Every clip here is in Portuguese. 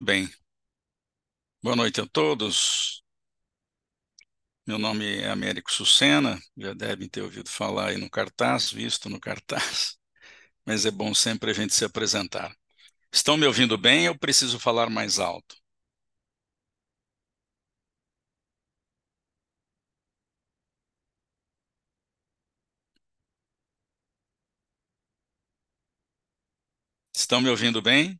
Bem, boa noite a todos. Meu nome é Américo Sucena, já devem ter ouvido falar aí no cartaz, visto no cartaz, mas é bom sempre a gente se apresentar. Estão me ouvindo bem ou preciso falar mais alto? Estão me ouvindo bem?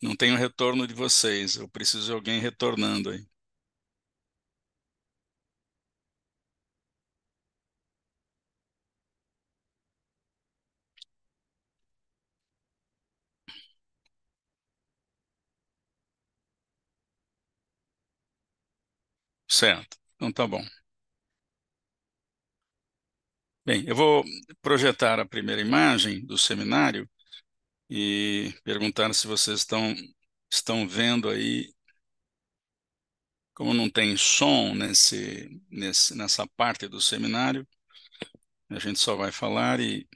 Não tenho retorno de vocês, eu preciso de alguém retornando aí. Certo, então tá bom. Bem, eu vou projetar a primeira imagem do seminário e perguntar se vocês estão vendo aí. Como não tem som nessa parte do seminário, a gente só vai falar e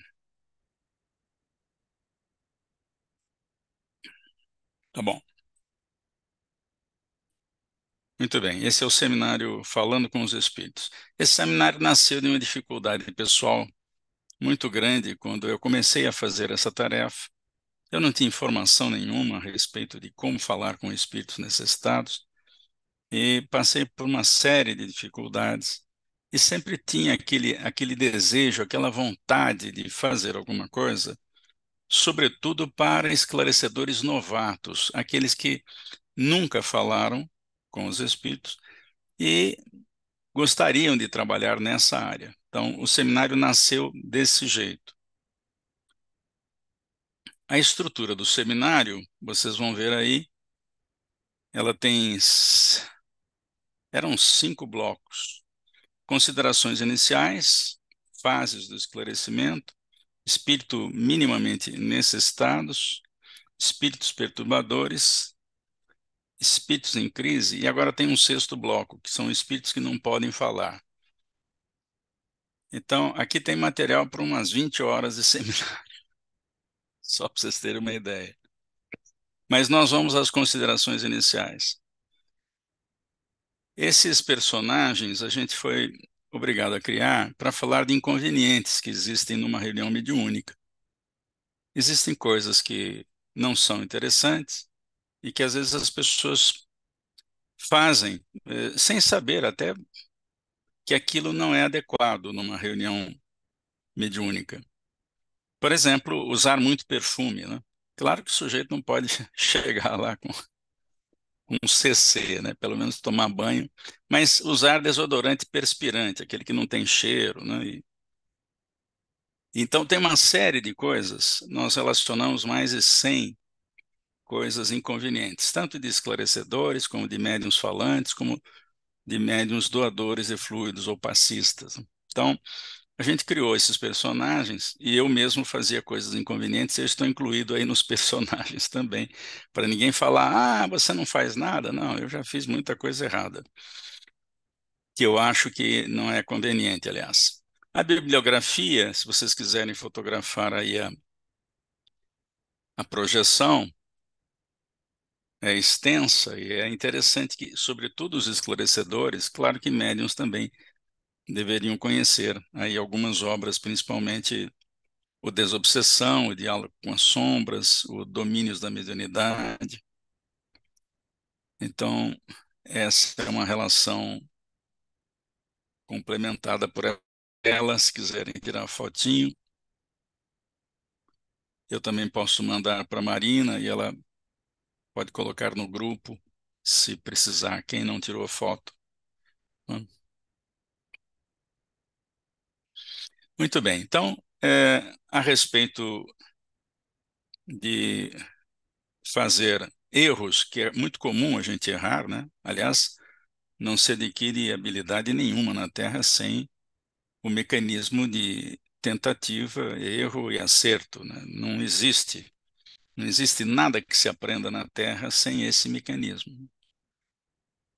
tá bom. Muito bem, esse é o seminário Falando com os Espíritos. Esse seminário nasceu de uma dificuldade pessoal muito grande quando eu comecei a fazer essa tarefa. Eu não tinha informação nenhuma a respeito de como falar com espíritos necessitados e passei por uma série de dificuldades e sempre tinha aquele desejo, aquela vontade de fazer alguma coisa, sobretudo para esclarecedores novatos, aqueles que nunca falaram com os espíritos e gostariam de trabalhar nessa área. Então, o seminário nasceu desse jeito. A estrutura do seminário, vocês vão ver aí, ela eram 5 blocos. Considerações iniciais, fases do esclarecimento, espírito minimamente necessitados, espíritos perturbadores, espíritos em crise, e agora tem um sexto bloco, que são espíritos que não podem falar. Então, aqui tem material para umas 20 horas de seminário, só para vocês terem uma ideia. Mas nós vamos às considerações iniciais. Esses personagens a gente foi obrigado a criar para falar de inconvenientes que existem numa reunião mediúnica. Existem coisas que não são interessantes e que às vezes as pessoas fazem sem saber até que aquilo não é adequado numa reunião mediúnica. Por exemplo, usar muito perfume, né? Claro que o sujeito não pode chegar lá com um CC, né? Pelo menos tomar banho, mas usar desodorante perspirante, aquele que não tem cheiro, né? Então tem uma série de coisas, nós relacionamos mais de 100 coisas inconvenientes, tanto de esclarecedores, como de médiuns falantes, como de médiuns doadores de fluidos ou passistas. Então, a gente criou esses personagens e eu mesmo fazia coisas inconvenientes, eu estou incluído aí nos personagens também, para ninguém falar, ah, você não faz nada. Não, eu já fiz muita coisa errada, que eu acho que não é conveniente, aliás. A bibliografia, se vocês quiserem fotografar aí a projeção, é extensa e é interessante que, sobretudo os esclarecedores, claro que médiuns também deveriam conhecer aí algumas obras, principalmente o Desobsessão, o Diálogo com as Sombras, o Domínios da Mediunidade. Então, essa é uma relação complementada por ela. Se quiserem tirar a fotinho, eu também posso mandar para a Marina e ela pode colocar no grupo, se precisar, quem não tirou a foto. Né? Muito bem, então, a respeito de fazer erros, que é muito comum a gente errar, né? Aliás, não se adquire habilidade nenhuma na Terra sem o mecanismo de tentativa, erro e acerto, né? Não existe nada que se aprenda na Terra sem esse mecanismo.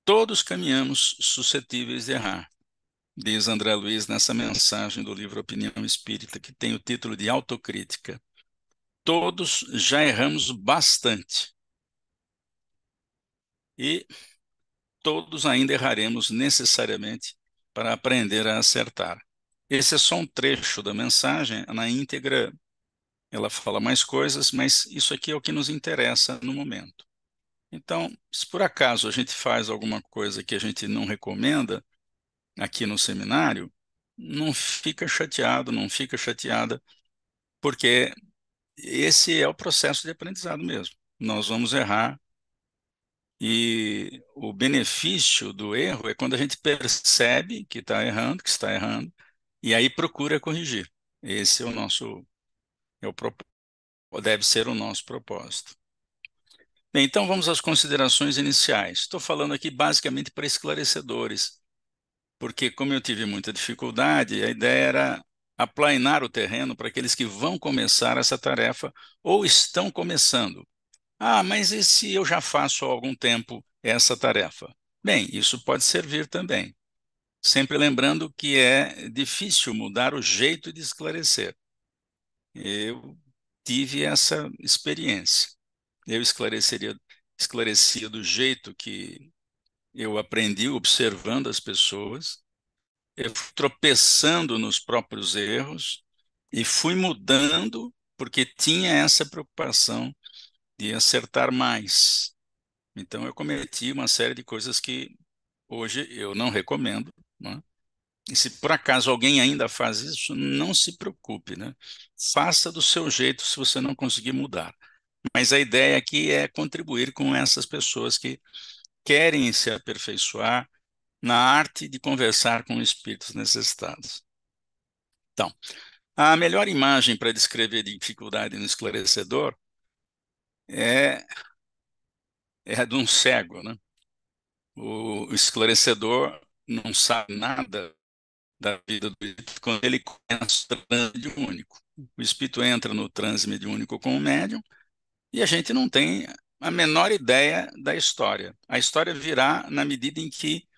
Todos caminhamos suscetíveis de errar, diz André Luiz nessa mensagem do livro Opinião Espírita, que tem o título de Autocrítica. todos já erramos bastante. E todos ainda erraremos necessariamente para aprender a acertar. Esse é só um trecho da mensagem, na íntegra ela fala mais coisas, mas isso aqui é o que nos interessa no momento. Então, se por acaso a gente faz alguma coisa que a gente não recomenda aqui no seminário, não fica chateado, não fica chateada, porque esse é o processo de aprendizado mesmo. Nós vamos errar e o benefício do erro é quando a gente percebe que está errando, que está errando, e aí procura corrigir. Esse é o nosso, é o, deve ser o nosso propósito. Bem, então vamos às considerações iniciais. Estou falando aqui basicamente para esclarecedores, porque como eu tive muita dificuldade, a ideia era aplainar o terreno para aqueles que vão começar essa tarefa ou estão começando. Ah, mas e se eu já faço há algum tempo essa tarefa? Bem, isso pode servir também. Sempre lembrando que é difícil mudar o jeito de esclarecer. Eu tive essa experiência. Eu esclarecia do jeito que eu aprendi observando as pessoas, eu fui tropeçando nos próprios erros e fui mudando porque tinha essa preocupação de acertar mais. Então eu cometi uma série de coisas que hoje eu não recomendo, né? E se por acaso alguém ainda faz isso, não se preocupe, né? Faça do seu jeito se você não conseguir mudar. Mas a ideia aqui é contribuir com essas pessoas que querem se aperfeiçoar na arte de conversar com espíritos necessitados. Então, a melhor imagem para descrever dificuldade no esclarecedor é, é a de um cego, né? O esclarecedor não sabe nada da vida do espírito quando ele começa o transe mediúnico. O espírito entra no transe mediúnico com o médium e a gente não tem a menor ideia da história. A história virá na medida em que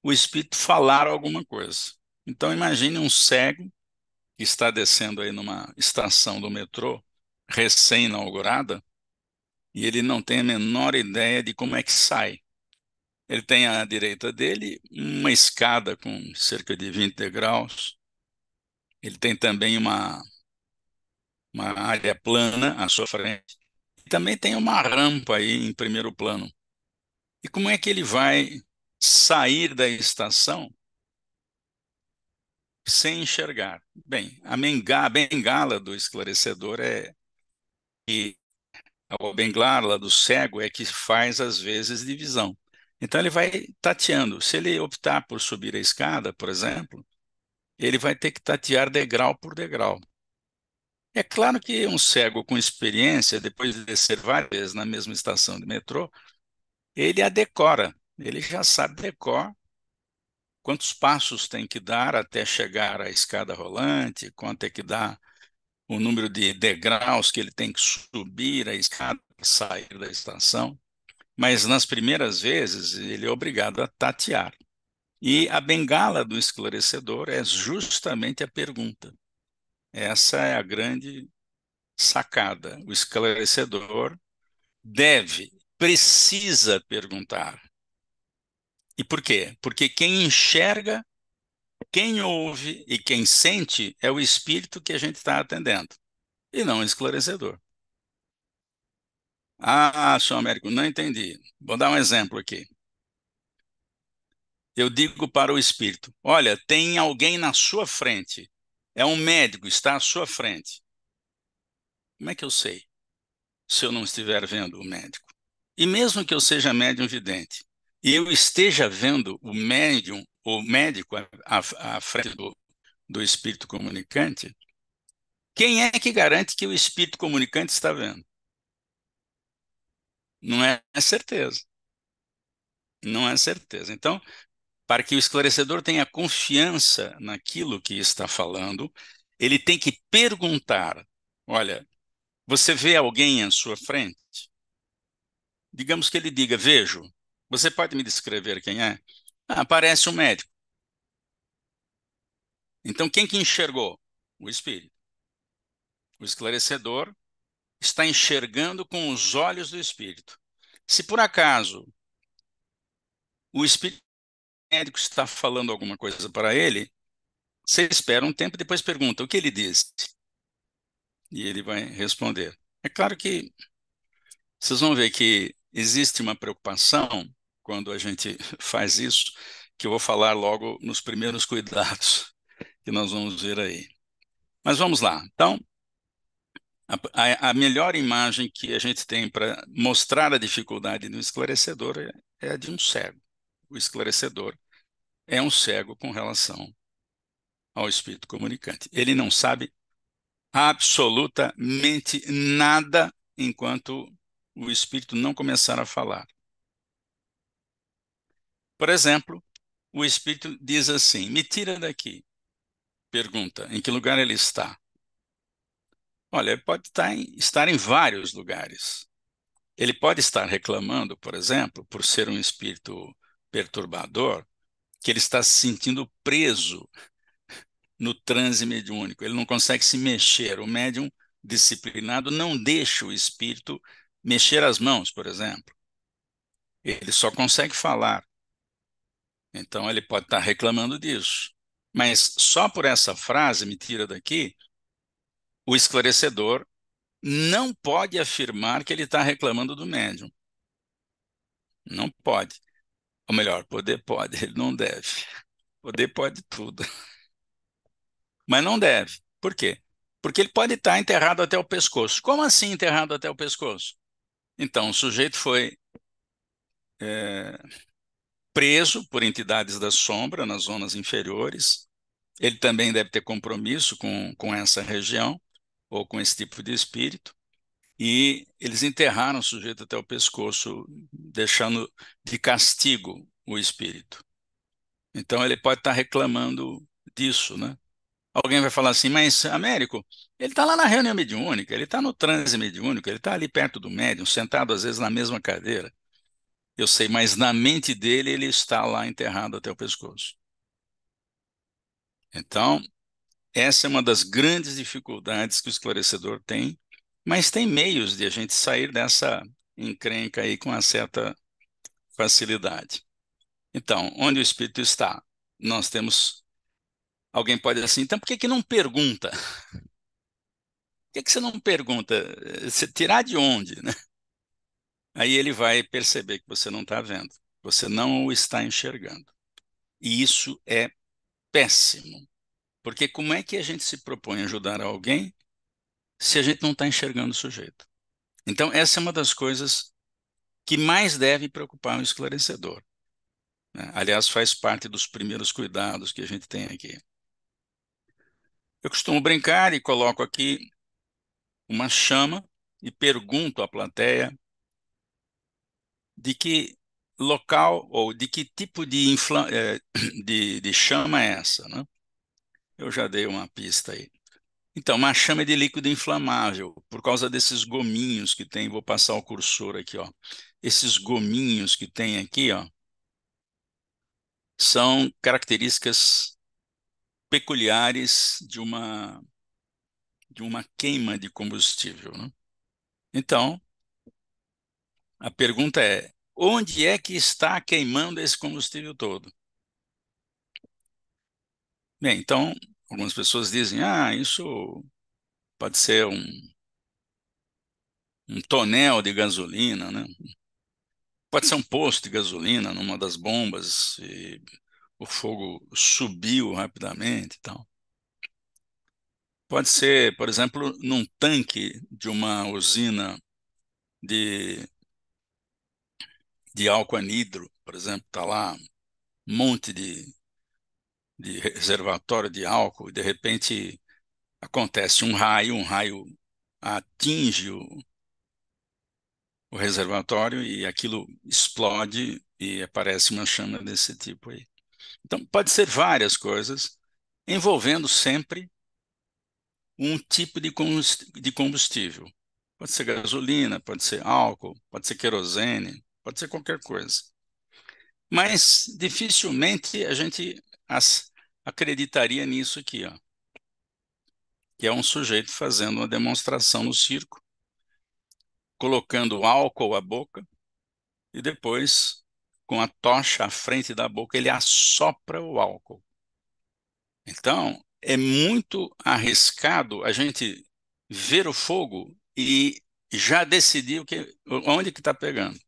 o espírito falar alguma coisa. Então imagine um cego que está descendo aí numa estação do metrô recém-inaugurada e ele não tem a menor ideia de como é que sai. Ele tem à direita dele uma escada com cerca de 20 degraus. Ele tem também uma área plana à sua frente. E também tem uma rampa aí em primeiro plano. E como é que ele vai sair da estação sem enxergar? Bem, a bengala do esclarecedor é que a bengala do cego é que faz às vezes divisão. Então ele vai tateando. Se ele optar por subir a escada, por exemplo, ele vai ter que tatear degrau por degrau. É claro que um cego com experiência, depois de descer várias vezes na mesma estação de metrô, ele a decora. Ele já sabe decor quantos passos tem que dar até chegar à escada rolante, quanto é que dá o número de degraus que ele tem que subir a escada para sair da estação. Mas nas primeiras vezes ele é obrigado a tatear. E a bengala do esclarecedor é justamente a pergunta. Essa é a grande sacada. O esclarecedor precisa perguntar. E por quê? Porque quem enxerga, quem ouve e quem sente é o espírito que a gente está atendendo, e não o esclarecedor. Ah, senhor Américo, não entendi. Vou dar um exemplo aqui. Eu digo para o espírito: olha, tem alguém na sua frente. É um médico, está à sua frente. Como é que eu sei se eu não estiver vendo o médico? E mesmo que eu seja médium vidente e eu esteja vendo o médico à frente do espírito comunicante, quem é que garante que o espírito comunicante está vendo? Não é certeza. Não é certeza. Então, para que o esclarecedor tenha confiança naquilo que está falando, ele tem que perguntar: olha, você vê alguém à sua frente? Digamos que ele diga: vejo. Você pode me descrever quem é? Ah, parece um médico. Então, quem que enxergou? O espírito. O esclarecedor está enxergando com os olhos do Espírito. Se por acaso o Espírito médico está falando alguma coisa para ele, você espera um tempo e depois pergunta o que ele disse. E ele vai responder. É claro que vocês vão ver que existe uma preocupação quando a gente faz isso, que eu vou falar logo nos primeiros cuidados que nós vamos ver aí. Mas vamos lá. Então, a melhor imagem que a gente tem para mostrar a dificuldade do esclarecedor é a de um cego. O esclarecedor é um cego com relação ao espírito comunicante. Ele não sabe absolutamente nada enquanto o espírito não começar a falar. Por exemplo, o espírito diz assim: me tira daqui. Pergunta: em que lugar ele está? Olha, ele pode estar em vários lugares. Ele pode estar reclamando, por exemplo, por ser um espírito perturbador, que ele está se sentindo preso no transe mediúnico. Ele não consegue se mexer. O médium disciplinado não deixa o espírito mexer as mãos, por exemplo. Ele só consegue falar. Então ele pode estar reclamando disso. Mas só por essa frase, me tira daqui, o esclarecedor não pode afirmar que ele está reclamando do médium. Não pode. Ou melhor, poder pode, ele não deve. Poder pode tudo. Mas não deve. Por quê? Porque ele pode estar enterrado até o pescoço. Como assim enterrado até o pescoço? Então, o sujeito foi preso por entidades da sombra nas zonas inferiores. Ele também deve ter compromisso com essa região ou com esse tipo de espírito. E eles enterraram o sujeito até o pescoço, deixando de castigo o espírito. Então, ele pode estar reclamando disso, né? Alguém vai falar assim, mas Américo, ele está lá na reunião mediúnica, ele está no transe mediúnico, ele está ali perto do médium, sentado às vezes na mesma cadeira. Eu sei, mas na mente dele ele está lá enterrado até o pescoço. Então, essa é uma das grandes dificuldades que o esclarecedor tem, mas tem meios de a gente sair dessa encrenca aí com uma certa facilidade. Então, onde o espírito está? Nós temos. Alguém pode dizer assim, então por que que não pergunta? Por que que você não pergunta? Você tirar de onde, né? Aí ele vai perceber que você não está vendo, você não o está enxergando. E isso é péssimo, porque como é que a gente se propõe a ajudar alguém se a gente não está enxergando o sujeito? Então, essa é uma das coisas que mais deve preocupar o esclarecedor, né? Aliás, faz parte dos primeiros cuidados que a gente tem aqui. Eu costumo brincar e coloco aqui uma chama e pergunto à plateia de que local ou de que tipo de chama é essa, né? Eu já dei uma pista aí. Então, uma chama de líquido inflamável, por causa desses gominhos que tem, vou passar o cursor aqui, ó. Esses gominhos que tem aqui, ó, são características peculiares de uma queima de combustível, né? Então, a pergunta é: onde é que está queimando esse combustível todo? Bem, então, algumas pessoas dizem: isso pode ser um tonel de gasolina, né? Pode ser um posto de gasolina numa das bombas e o fogo subiu rapidamente e tal. Pode ser, por exemplo, num tanque de uma usina de, de álcool anidro, por exemplo, está lá um monte de reservatório de álcool e de repente acontece um raio atinge o reservatório e aquilo explode e aparece uma chama desse tipo aí. Então, pode ser várias coisas, envolvendo sempre um tipo de combustível. Pode ser gasolina, pode ser álcool, pode ser querosene, pode ser qualquer coisa. Mas dificilmente a gente acreditaria nisso aqui, ó, que é um sujeito fazendo uma demonstração no circo colocando álcool à boca e depois, com a tocha à frente da boca, ele assopra o álcool. Então, é muito arriscado a gente ver o fogo e já decidir onde que está pegando.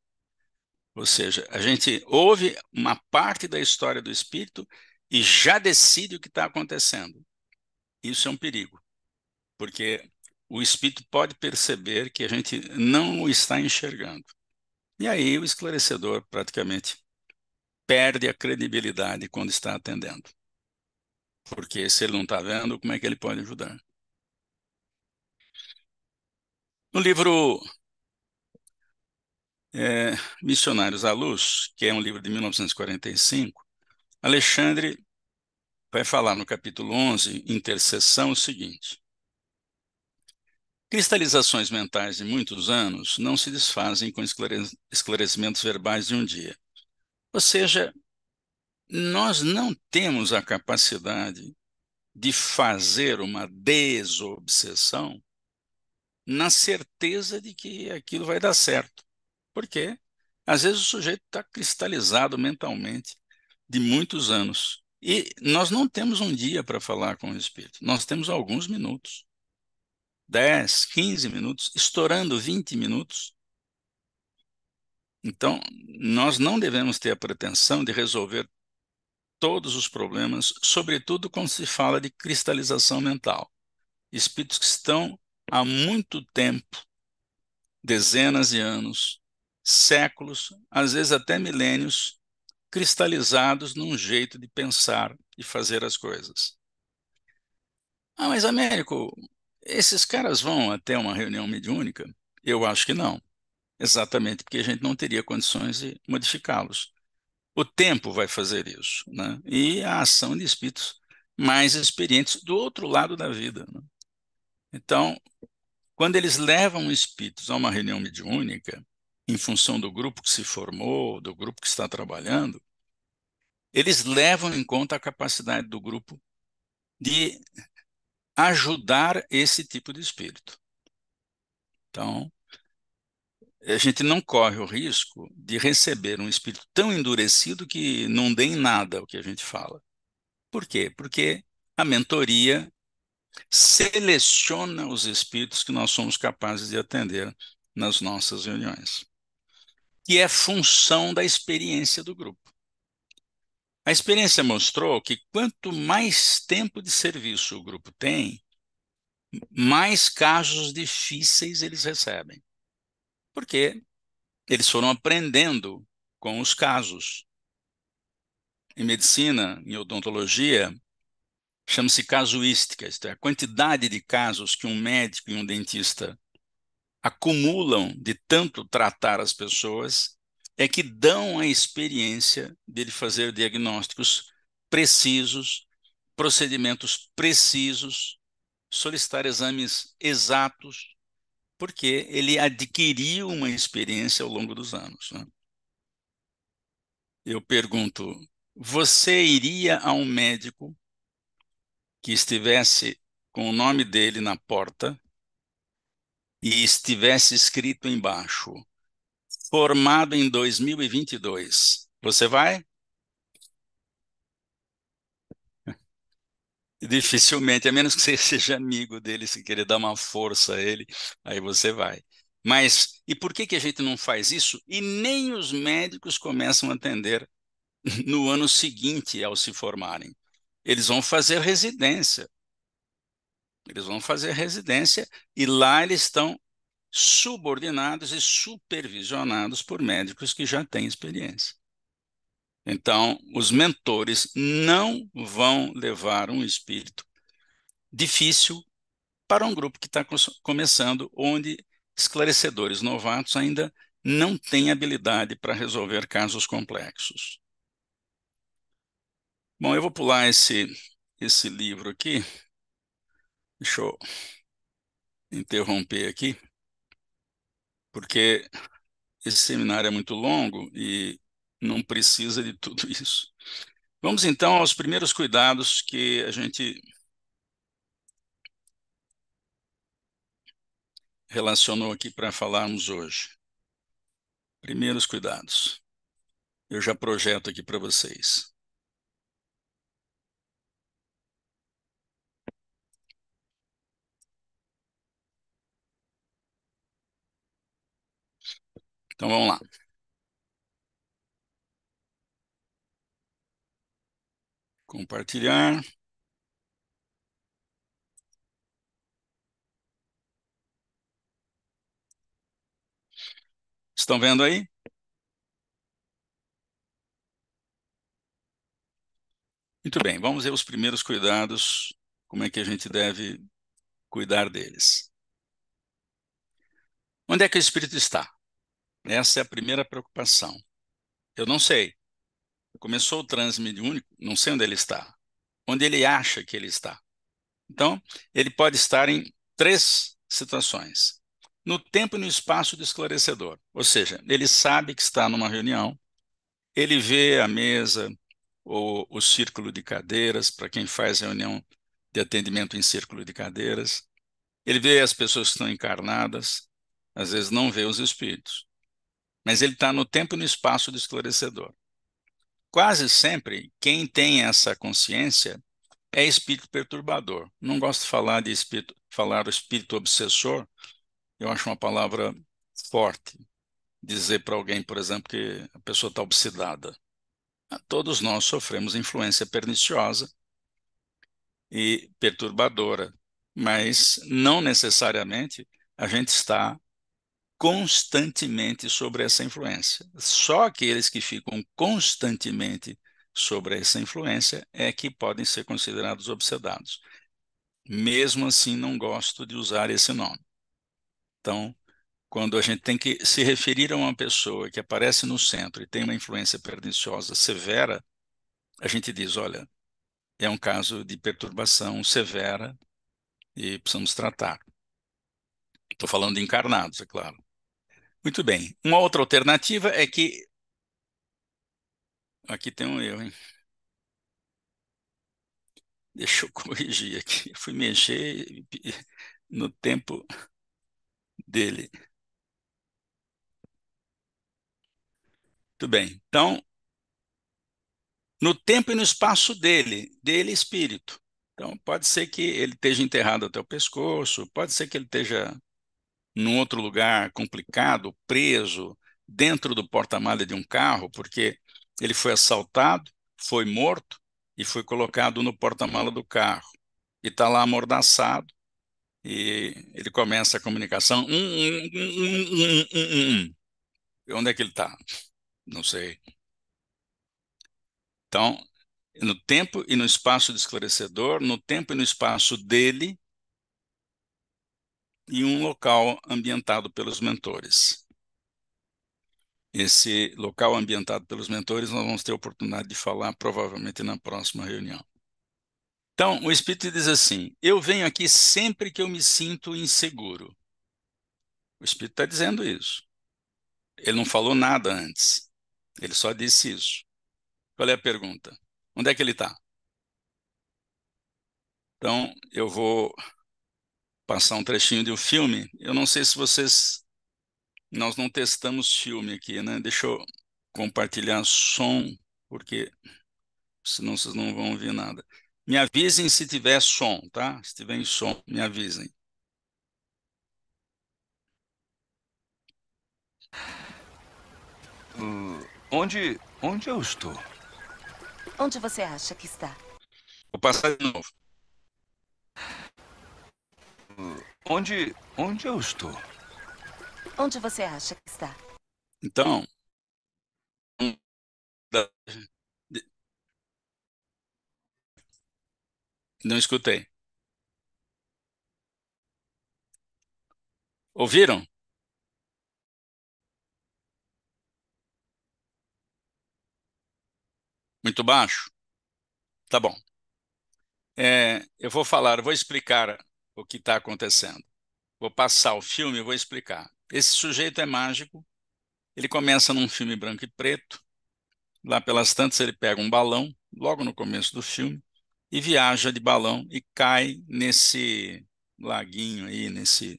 Ou seja, a gente ouve uma parte da história do espírito e já decide o que está acontecendo. Isso é um perigo, porque o espírito pode perceber que a gente não o está enxergando. E aí o esclarecedor praticamente perde a credibilidade quando está atendendo. Porque se ele não está vendo, como é que ele pode ajudar? No livro Missionários à Luz, que é um livro de 1945, Alexandre vai falar no capítulo 11, Intercessão, o seguinte: cristalizações mentais de muitos anos não se desfazem com esclarecimentos verbais de um dia. Ou seja, nós não temos a capacidade de fazer uma desobsessão na certeza de que aquilo vai dar certo. Por quê? Às vezes o sujeito está cristalizado mentalmente de muitos anos. E nós não temos um dia para falar com o espírito, nós temos alguns minutos. 10, 15 minutos, estourando 20 minutos. Então, nós não devemos ter a pretensão de resolver todos os problemas, sobretudo quando se fala de cristalização mental. Espíritos que estão há muito tempo, dezenas de anos, séculos, às vezes até milênios, cristalizados num jeito de pensar e fazer as coisas. Ah, mas Américo, esses caras vão até uma reunião mediúnica? Eu acho que não. Exatamente porque a gente não teria condições de modificá-los. O tempo vai fazer isso, né? E a ação de espíritos mais experientes do outro lado da vida, né? Então, quando eles levam espíritos a uma reunião mediúnica, em função do grupo que se formou, do grupo que está trabalhando, eles levam em conta a capacidade do grupo de ajudar esse tipo de espírito. Então, a gente não corre o risco de receber um espírito tão endurecido que não dê em nada o que a gente fala. Por quê? Porque a mentoria seleciona os espíritos que nós somos capazes de atender nas nossas reuniões, que é função da experiência do grupo. A experiência mostrou que quanto mais tempo de serviço o grupo tem, mais casos difíceis eles recebem. Porque eles foram aprendendo com os casos. Em medicina, em odontologia, chama-se casuística, isto é, a quantidade de casos que um médico e um dentista acumulam de tanto tratar as pessoas é que dão a experiência de fazer diagnósticos precisos, procedimentos precisos, solicitar exames exatos, porque ele adquiriu uma experiência ao longo dos anos, né? Eu pergunto, você iria a um médico que estivesse com o nome dele na porta e estivesse escrito embaixo, formado em 2022? Você vai? Dificilmente, a menos que você seja amigo dele, se querer dar uma força a ele, aí você vai. Mas, e por que que a gente não faz isso? E nem os médicos começam a atender no ano seguinte ao se formarem. Eles vão fazer residência. Eles vão fazer residência e lá eles estão subordinados e supervisionados por médicos que já têm experiência. Então, os mentores não vão levar um espírito difícil para um grupo que está começando, onde esclarecedores novatos ainda não têm habilidade para resolver casos complexos. Bom, eu vou pular esse livro aqui. Deixa eu interromper aqui, porque esse seminário é muito longo e não precisa de tudo isso. Vamos então aos primeiros cuidados que a gente relacionou aqui para falarmos hoje. Primeiros cuidados. Eu já projeto aqui para vocês. Então vamos lá. Compartilhar. Estão vendo aí? Muito bem, vamos ver os primeiros cuidados, como é que a gente deve cuidar deles. Onde é que o espírito está? Essa é a primeira preocupação. Eu não sei. Começou o transe mediúnico, não sei onde ele está. Onde ele acha que ele está. Então, ele pode estar em três situações. No tempo e no espaço do esclarecedor. Ou seja, ele sabe que está numa reunião, ele vê a mesa ou o círculo de cadeiras, para quem faz reunião de atendimento em círculo de cadeiras. Ele vê as pessoas que estão encarnadas, às vezes não vê os espíritos. Mas ele está no tempo e no espaço do esclarecedor. Quase sempre, quem tem essa consciência é espírito perturbador. Não gosto de falar de espírito, falar o espírito obsessor, eu acho uma palavra forte. Dizer para alguém, por exemplo, que a pessoa está obsedada. Todos nós sofremos influência perniciosa e perturbadora, mas não necessariamente a gente está constantemente sobre essa influência. Só aqueles que ficam constantemente sobre essa influência é que podem ser considerados obsedados. Mesmo assim, não gosto de usar esse nome. Então, quando a gente tem que se referir a uma pessoa que aparece no centro e tem uma influência perniciosa severa, a gente diz, olha, é um caso de perturbação severa e precisamos tratar. Estou falando de encarnados, é claro. Muito bem. Uma outra alternativa é que... Aqui tem um erro, hein? Deixa eu corrigir aqui. Eu fui mexer no tempo dele. Muito bem. Então, no tempo e no espaço dele espírito. Então, pode ser que ele esteja enterrado até o pescoço, pode ser que ele esteja num outro lugar complicado, preso, dentro do porta-malha de um carro, porque ele foi assaltado, foi morto e foi colocado no porta-mala do carro. E está lá amordaçado, e ele começa a comunicação. Onde é que ele está? Não sei. Então, no tempo e no espaço do esclarecedor, no tempo e no espaço dele, e um local ambientado pelos mentores. Esse local ambientado pelos mentores nós vamos ter a oportunidade de falar provavelmente na próxima reunião. Então, o Espírito diz assim, eu venho aqui sempre que eu me sinto inseguro. O Espírito está dizendo isso. Ele não falou nada antes. Ele só disse isso. Qual é a pergunta? Onde é que ele está? Então, eu vou passar um trechinho de um filme. Eu não sei se vocês... Nós não testamos filme aqui, né? Deixa eu compartilhar som, porque senão vocês não vão ouvir nada. Me avisem se tiver som, tá? Se tiver em som, me avisem. Onde eu estou? Onde você acha que está? Vou passar de novo. Onde eu estou? Onde você acha que está? Então, da- não escutei. Ouviram? Muito baixo? Tá bom. Eu vou falar, eu vou explicar o que está acontecendo. Vou passar o filme e vou explicar. Esse sujeito é mágico. Ele começa num filme branco e preto. Lá pelas tantas ele pega um balão, logo no começo do filme, e viaja de balão e cai laguinho aí,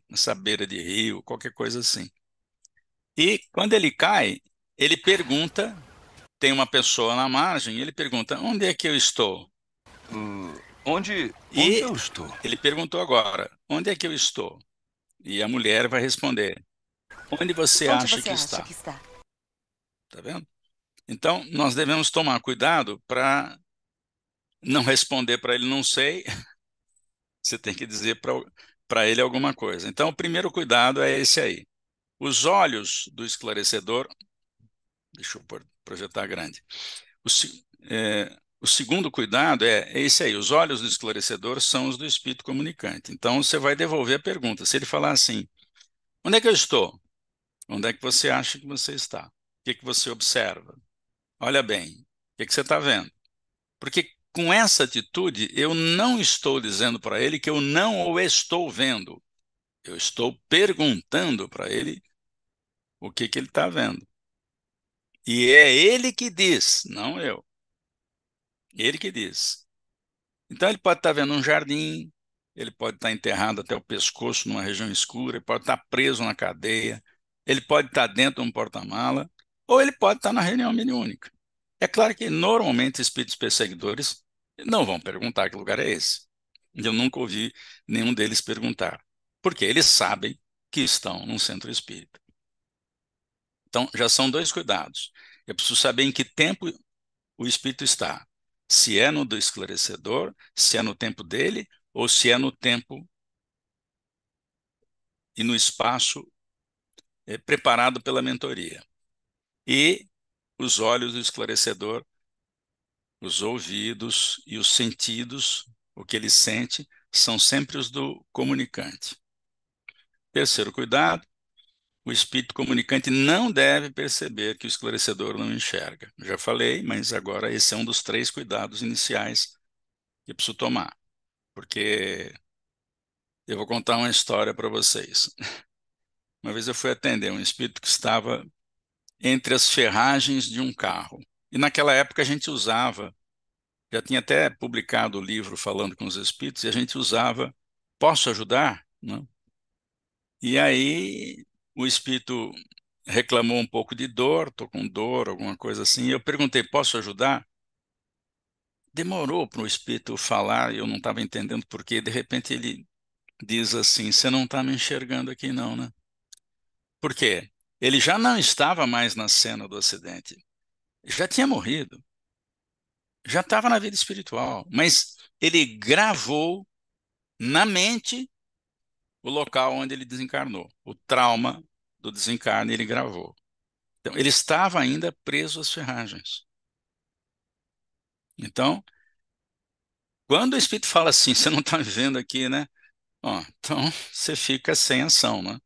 nessa beira de rio, qualquer coisa assim. E quando ele cai, ele pergunta, tem uma pessoa na margem, ele pergunta, onde é que eu estou? Onde E eu estou? ele perguntou agora, onde é que eu estou? E a mulher vai responder, onde você Onde acha você que acha está? que está? Tá vendo? Então, nós devemos tomar cuidado para não responder para ele, não sei, você tem que dizer para ele alguma coisa. Então, o primeiro cuidado é esse aí. Os olhos do esclarecedor, deixa eu projetar grande. O segundo cuidado é esse aí. Os olhos do esclarecedor são os do espírito comunicante. Então, você vai devolver a pergunta. Se ele falar assim, onde é que eu estou? Onde é que você acha que você está? O que que você observa? Olha bem, o que que você está vendo? Porque com essa atitude, eu não estou dizendo para ele que eu não o estou vendo. Eu estou perguntando para ele o que que ele está vendo. E é ele que diz, não eu. Ele que diz. Então ele pode estar vendo um jardim, ele pode estar enterrado até o pescoço numa região escura, ele pode estar preso na cadeia, ele pode estar dentro de um porta-mala, ou ele pode estar na reunião mediúnica. É claro que normalmente espíritos perseguidores não vão perguntar que lugar é esse. Eu nunca ouvi nenhum deles perguntar, porque eles sabem que estão num centro espírita. Então, já são dois cuidados. Eu preciso saber em que tempo o espírito está. Se é no do esclarecedor, se é no tempo dele, ou se é no tempo e no espaço preparado pela mentoria. E os olhos do esclarecedor, os ouvidos e os sentidos, o que ele sente, são sempre os do comunicante. Terceiro cuidado, o espírito comunicante não deve perceber que o esclarecedor não enxerga. Já falei, mas agora esse é um dos três cuidados iniciais que eu preciso tomar. Porque eu vou contar uma história para vocês. Uma vez eu fui atender um espírito que estava entre as ferragens de um carro. E naquela época a gente usava, já tinha até publicado o livro falando com os espíritos, e a gente usava, posso ajudar? Não? E aí o espírito reclamou um pouco de dor, estou com dor, alguma coisa assim. E eu perguntei, posso ajudar? Demorou para o espírito falar, e eu não estava entendendo por quê. De repente ele diz assim, você não está me enxergando aqui não, né? Por quê? Ele já não estava mais na cena do acidente. Já tinha morrido. Já estava na vida espiritual. Mas ele gravou na mente o local onde ele desencarnou. O trauma do desencarne ele gravou. Então, ele estava ainda preso às ferragens. Então, quando o Espírito fala assim, você não está me vendo aqui, né? Ó, então, você fica sem ação, né?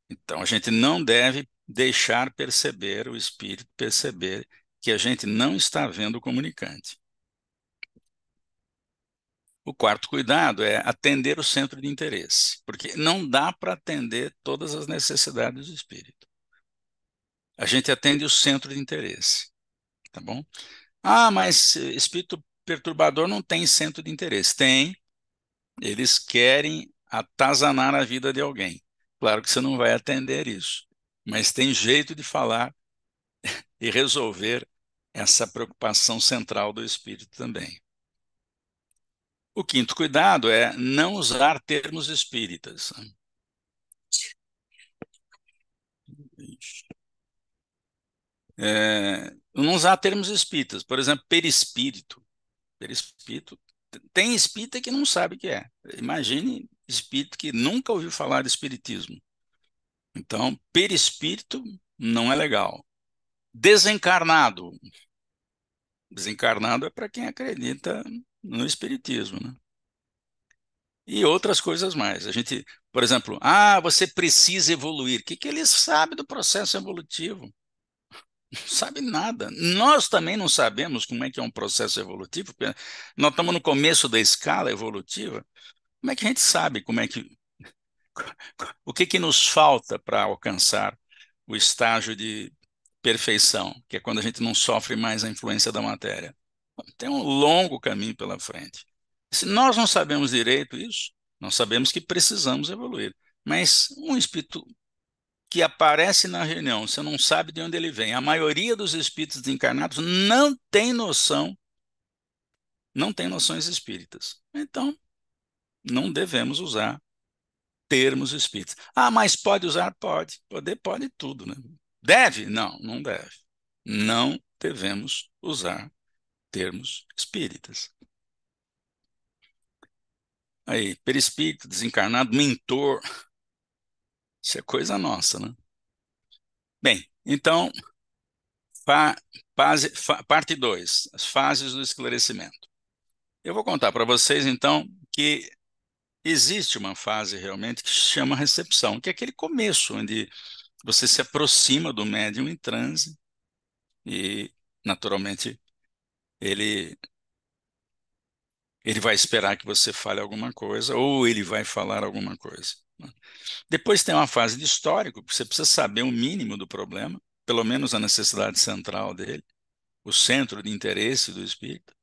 Então, a gente não deve deixar perceber, o Espírito perceber que a gente não está vendo o comunicante. O quarto cuidado é atender o centro de interesse, porque não dá para atender todas as necessidades do espírito. A gente atende o centro de interesse, tá bom? Ah, mas espírito perturbador não tem centro de interesse. Tem, eles querem atazanar a vida de alguém. Claro que você não vai atender isso, mas tem jeito de falar e resolver essa preocupação central do espírito também. O quinto cuidado é não usar termos espíritas. Não usar termos espíritas. Por exemplo, perispírito. Perispírito. Tem espírita que não sabe o que é. Imagine espírito que nunca ouviu falar de espiritismo. Então, perispírito não é legal. Desencarnado. Desencarnado é para quem acredita no espiritismo, né? E outras coisas mais. A gente, por exemplo, você precisa evoluir. O que que ele sabe do processo evolutivo? Não sabe nada. Nós também não sabemos como é que é um processo evolutivo, porque nós estamos no começo da escala evolutiva. Como é que a gente sabe o que que nos falta para alcançar o estágio de perfeição, que é quando a gente não sofre mais a influência da matéria? Tem um longo caminho pela frente. Se nós não sabemos direito isso, Nós sabemos que precisamos evoluir. Mas um espírito que aparece na reunião, você não sabe de onde ele vem. A maioria dos espíritos desencarnados não tem noção, não tem noções espíritas. Então, não devemos usar termos espíritas. Ah, mas pode usar? Pode. Poder pode tudo, né? Deve? Não, não deve. Não devemos usar termos espíritas. Aí, perispírito, desencarnado, mentor, isso é coisa nossa, né? Bem, então, fa- parte 2, as fases do esclarecimento. Eu vou contar para vocês, então, que existe uma fase realmente que se chama recepção, que é aquele começo onde você se aproxima do médium em transe e, naturalmente, ele, ele vai esperar que você fale alguma coisa ou ele vai falar alguma coisa, né? Depois tem uma fase de histórico, que você precisa saber o mínimo do problema, pelo menos a necessidade central dele, o centro de interesse do espírito.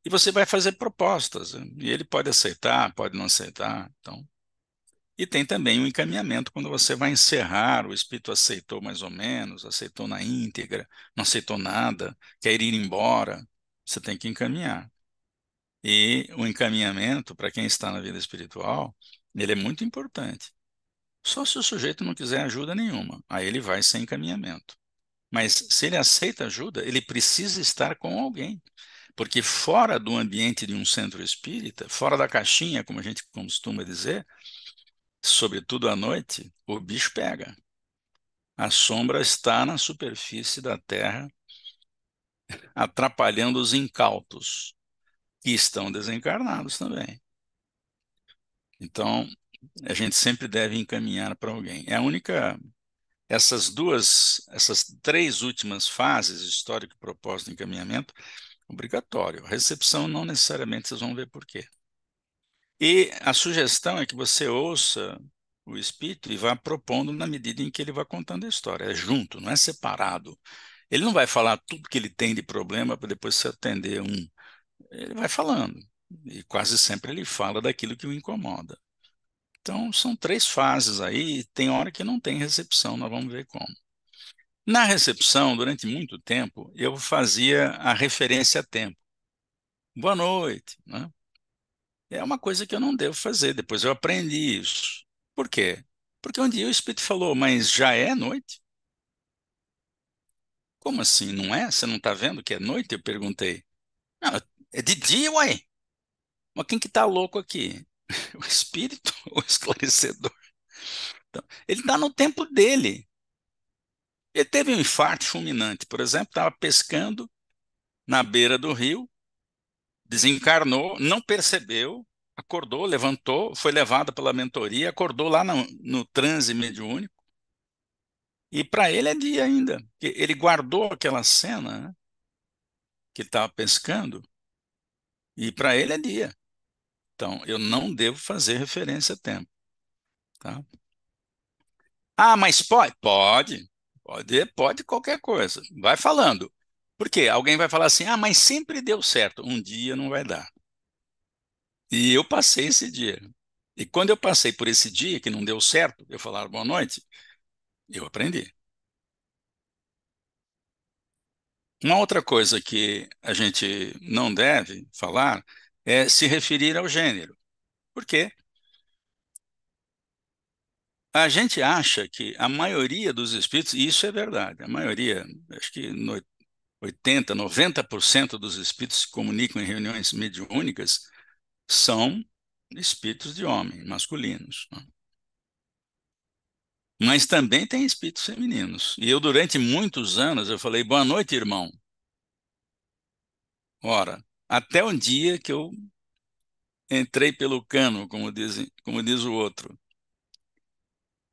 E você vai fazer propostas, né? E ele pode aceitar, pode não aceitar. Então. E tem também um encaminhamento, quando você vai encerrar, o espírito aceitou mais ou menos, aceitou na íntegra, não aceitou nada, quer ir embora, você tem que encaminhar. E o encaminhamento, para quem está na vida espiritual, ele é muito importante. Só se o sujeito não quiser ajuda nenhuma, aí ele vai sem encaminhamento. Mas se ele aceita ajuda, ele precisa estar com alguém. Porque fora do ambiente de um centro espírita, fora da caixinha, como a gente costuma dizer, sobretudo à noite, o bicho pega. A sombra está na superfície da terra, atrapalhando os incautos, que estão desencarnados também. Então, a gente sempre deve encaminhar para alguém. É a única. Essas três últimas fases, histórico, propósito e encaminhamento, obrigatório. Recepção, não necessariamente, vocês vão ver por quê. E a sugestão é que você ouça o espírito e vá propondo na medida em que ele vai contando a história. É junto, não é separado. Ele não vai falar tudo que ele tem de problema para depois você atender um. Ele vai falando. E quase sempre ele fala daquilo que o incomoda. Então, são três fases aí. Tem hora que não tem recepção, nós vamos ver como. Na recepção, durante muito tempo, eu fazia a referência a tempo. Boa noite, né? É uma coisa que eu não devo fazer. Depois eu aprendi isso. Por quê? Porque um dia o Espírito falou, mas já é noite? Como assim? Não é? Você não está vendo que é noite? Eu perguntei. Não, é de dia, uai. Mas quem que está louco aqui? O Espírito ou o esclarecedor? Então, ele está no tempo dele. Ele teve um infarto fulminante, por exemplo, estava pescando na beira do rio, desencarnou, não percebeu, acordou, levantou, foi levado pela mentoria, acordou lá no transe mediúnico, e para ele é dia ainda, porque ele guardou aquela cena, né, que estava pescando, e para ele é dia. Então, eu não devo fazer referência a tempo, tá? Ah, mas pode? Pode qualquer coisa. Vai falando. Por quê? Alguém vai falar assim, ah, mas sempre deu certo. Um dia não vai dar. E eu passei esse dia. E quando eu passei por esse dia que não deu certo, eu falar boa noite, eu aprendi. Uma outra coisa que a gente não deve falar é se referir ao gênero. Por quê? A gente acha que a maioria dos espíritos, e isso é verdade, a maioria, acho que 80, 90% dos espíritos que se comunicam em reuniões mediúnicas são espíritos de homem, masculinos, né? Mas também tem espíritos femininos. E eu, durante muitos anos, eu falei, boa noite, irmão. Ora, até um dia que eu entrei pelo cano, como diz o outro.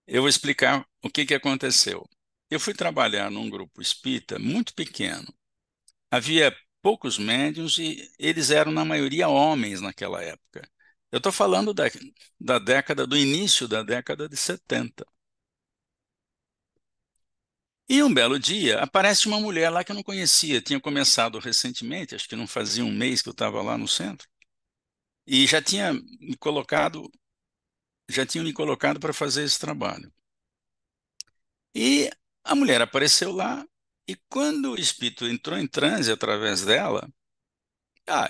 Eu vou explicar o que que aconteceu. Eu fui trabalhar num grupo espírita muito pequeno. Havia poucos médiuns e eles eram, na maioria, homens naquela época. Eu estou falando da década, do início da década de 70. E um belo dia aparece uma mulher lá que eu não conhecia, tinha começado recentemente, acho que não fazia um mês que eu estava lá no centro, e já tinha me colocado já tinham me colocado para fazer esse trabalho. E a mulher apareceu lá, e quando o espírito entrou em transe através dela,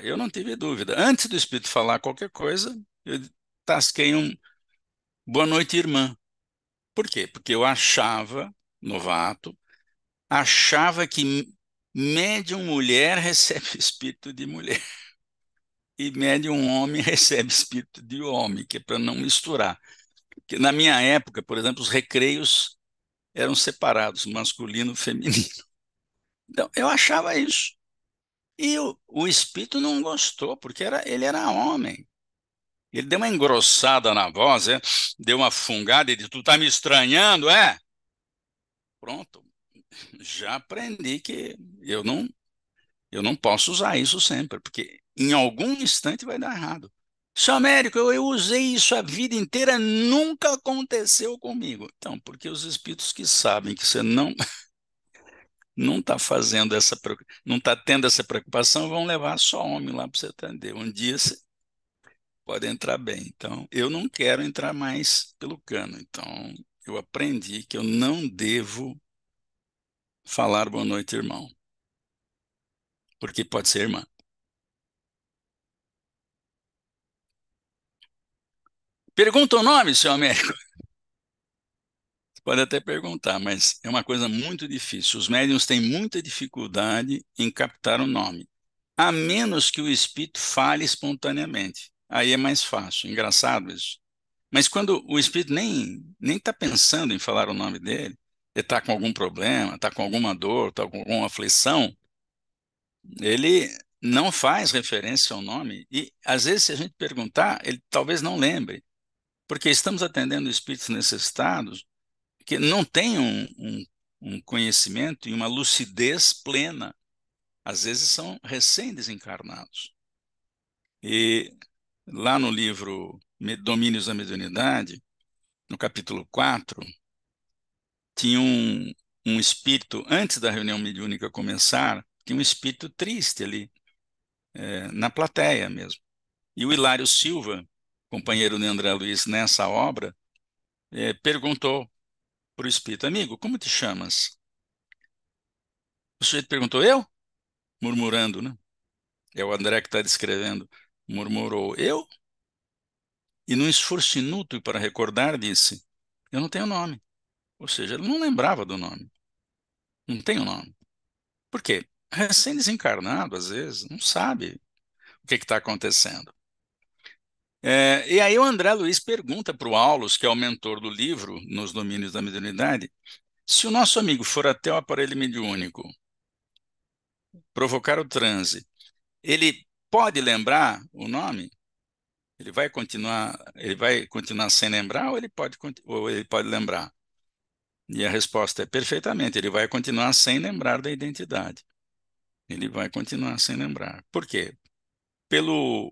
eu não tive dúvida. Antes do espírito falar qualquer coisa, eu tasquei um boa noite, irmã. Por quê? Porque eu achava, novato, achava que médium mulher recebe espírito de mulher e médium homem recebe espírito de homem, que é para não misturar. Porque na minha época, por exemplo, os recreios eram separados, masculino e feminino. Então, eu achava isso. E o espírito não gostou, porque ele era homem. Ele deu uma engrossada na voz, deu uma fungada e disse: Tu tá me estranhando, é? Pronto, já aprendi que eu não posso usar isso sempre, porque em algum instante vai dar errado. Seu Américo, eu usei isso a vida inteira, nunca aconteceu comigo. Então, porque os espíritos que sabem que você não está fazendo não está tendo essa preocupação, vão levar só homem lá para você atender. Um dia você pode entrar bem. Então, eu não quero entrar mais pelo cano. Então, eu aprendi que eu não devo falar boa noite, irmão, porque pode ser irmã. Pergunta o nome, seu Américo. Pode até perguntar, mas é uma coisa muito difícil. Os médiuns têm muita dificuldade em captar o nome, a menos que o espírito fale espontaneamente. Aí é mais fácil. Engraçado isso. Mas quando o espírito nem está pensando em falar o nome dele, ele está com algum problema, está com alguma dor, está com alguma aflição, ele não faz referência ao nome. E às vezes, se a gente perguntar, ele talvez não lembre, porque estamos atendendo espíritos necessitados que não têm um conhecimento e uma lucidez plena. Às vezes são recém-desencarnados. E lá no livro Domínios da Mediunidade, no capítulo 4, tinha um espírito, antes da reunião mediúnica começar, tinha um espírito triste ali, na plateia mesmo. E o Hilário Silva, companheiro de André Luiz nessa obra, perguntou para o espírito: amigo, como te chamas? O sujeito perguntou: eu? Murmurando, né? É o André que está descrevendo. Murmurou: eu? E num esforço inútil para recordar, disse: eu não tenho nome. Ou seja, ele não lembrava do nome. Não tem o nome. Por quê? Recém-desencarnado, às vezes, não sabe o que está acontecendo. E aí o André Luiz pergunta para o Aulus, que é o mentor do livro, Nos Domínios da Mediunidade, se o nosso amigo for até o aparelho mediúnico provocar o transe, ele pode lembrar o nome? Ele vai continuar sem lembrar ou ele pode lembrar? E a resposta é perfeitamente, ele vai continuar sem lembrar da identidade. Ele vai continuar sem lembrar. Por quê? Pelo,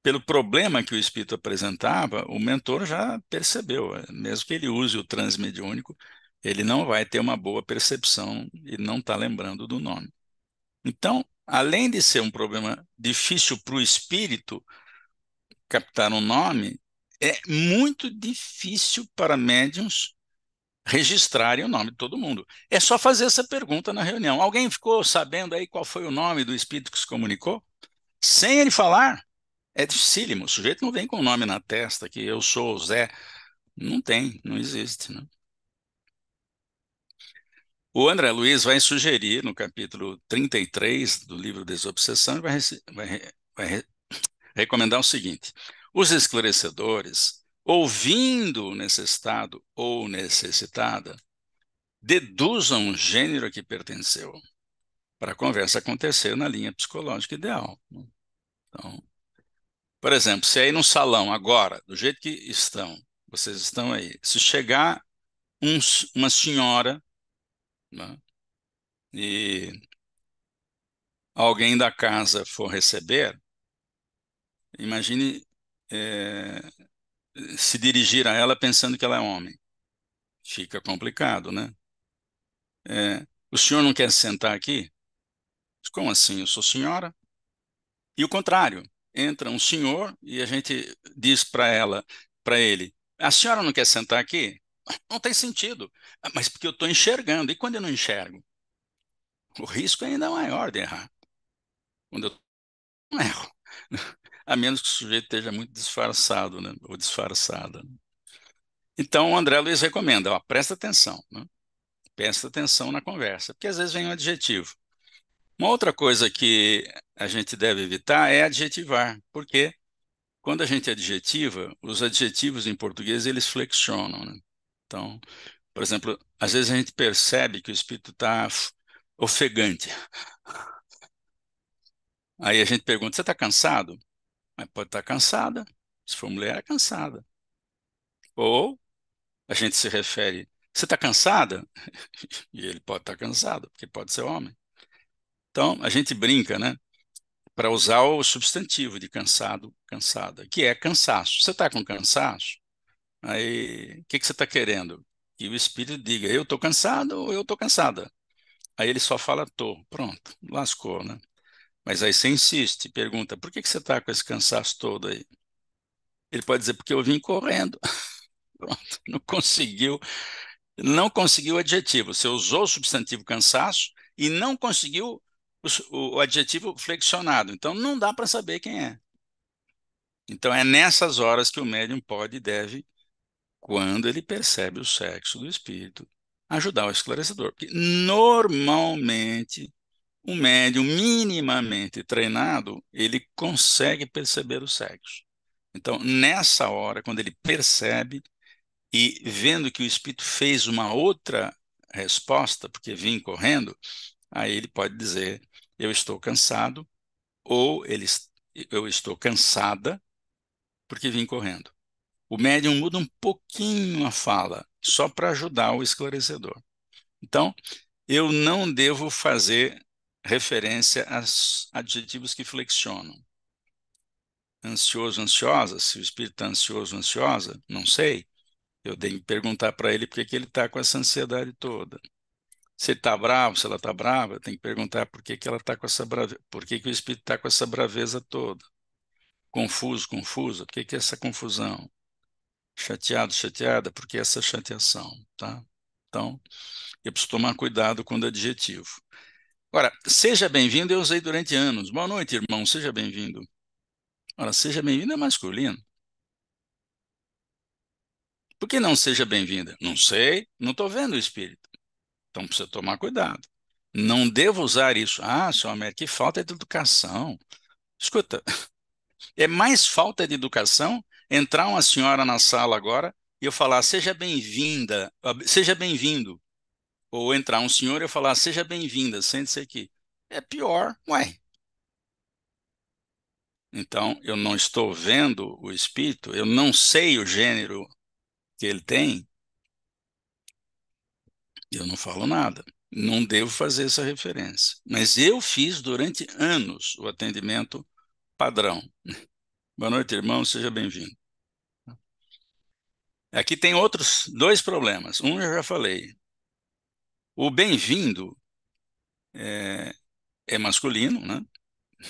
pelo problema que o espírito apresentava, o mentor já percebeu, mesmo que ele use o transmediúnico, ele não vai ter uma boa percepção e não está lembrando do nome. Então, além de ser um problema difícil para o espírito captar um nome, é muito difícil para médiuns registrarem o nome de todo mundo. É só fazer essa pergunta na reunião. Alguém ficou sabendo aí qual foi o nome do espírito que se comunicou? Sem ele falar, é dificílimo. O sujeito não vem com o nome na testa, que eu sou o Zé. Não tem, não existe, né? O André Luiz vai sugerir, no capítulo 33 do livro Desobsessão, vai recomendar o seguinte: os esclarecedores, ouvindo o necessitado ou necessitada, deduzam o gênero a que pertenceu, para a conversa acontecer na linha psicológica ideal. Então, por exemplo, se aí no salão agora, do jeito que estão, vocês estão aí, se chegar uma senhora, né, e alguém da casa for receber, imagine é, se dirigir a ela pensando que ela é homem. Fica complicado, né? O senhor não quer sentar aqui? Como assim? Eu sou senhora? E o contrário, entra um senhor e a gente diz para ela: para ele: a senhora não quer sentar aqui? Não tem sentido. Mas porque eu estou enxergando. E quando eu não enxergo? O risco é ainda maior de errar. Quando eu não erro. A menos que o sujeito esteja muito disfarçado, né? Ou disfarçada. Então, o André Luiz recomenda: ó, presta atenção, né? Presta atenção na conversa, porque às vezes vem um adjetivo. Uma outra coisa que a gente deve evitar é adjetivar, porque quando a gente adjetiva, os adjetivos em português eles flexionam, né? Então, por exemplo, às vezes a gente percebe que o espírito está ofegante. Aí a gente pergunta: você está cansado? Mas pode estar cansada. Se for mulher, é cansada. Ou a gente se refere: você está cansada? E ele pode estar cansado, porque pode ser homem. Então, a gente brinca, né? Para usar o substantivo de cansado, cansada, que é cansaço. Você está com cansaço? Aí, o que você está querendo? Que o espírito diga: eu estou cansado ou eu estou cansada. Aí ele só fala: tô. Pronto, lascou, né? Mas aí você insiste, pergunta: por que você está com esse cansaço todo aí? Ele pode dizer: porque eu vim correndo. Pronto, não conseguiu o adjetivo. Você usou o substantivo cansaço e não conseguiu o adjetivo flexionado. Então não dá para saber quem é. Então é nessas horas que o médium pode e deve, quando ele percebe o sexo do espírito, ajudar o esclarecedor. Porque normalmente um médium minimamente treinado, ele consegue perceber o sexo. Então, nessa hora, quando ele percebe e vendo que o espírito fez uma outra resposta, porque vim correndo, aí ele pode dizer: eu estou cansado, ou eu estou cansada porque vim correndo. O médium muda um pouquinho a fala, só para ajudar o esclarecedor. Então, eu não devo fazer referência aos adjetivos que flexionam. Ansioso, ansiosa, se o espírito está ansioso, ansiosa, não sei. Eu tenho que perguntar para ele por que ele está com essa ansiedade toda. Se ele está bravo, se ela está brava, eu tenho que perguntar por que ela está com essa braveza, por que o espírito está com essa braveza toda. Confuso, confusa, por que é essa confusão? Chateado, chateada, por que essa chateação, tá? Então, eu preciso tomar cuidado com o adjetivo. Agora, seja bem-vindo, eu usei durante anos. Boa noite, irmão, seja bem-vindo. Ora, seja bem-vindo é masculino. Por que não seja bem-vinda? Não sei, não estou vendo o espírito. Então precisa tomar cuidado. Não devo usar isso. Ah, senhor Américo, que falta de educação. Escuta, é mais falta de educação entrar uma senhora na sala agora e eu falar: seja bem-vinda, seja bem-vindo. Ou entrar um senhor e eu falar: seja bem-vinda, sente-se aqui. É pior, ué. Então, eu não estou vendo o espírito, eu não sei o gênero que ele tem, eu não falo nada. Não devo fazer essa referência. Mas eu fiz durante anos o atendimento padrão. Boa noite, irmão, seja bem-vindo. Aqui tem outros dois problemas. Um eu já falei. O bem-vindo é masculino, né?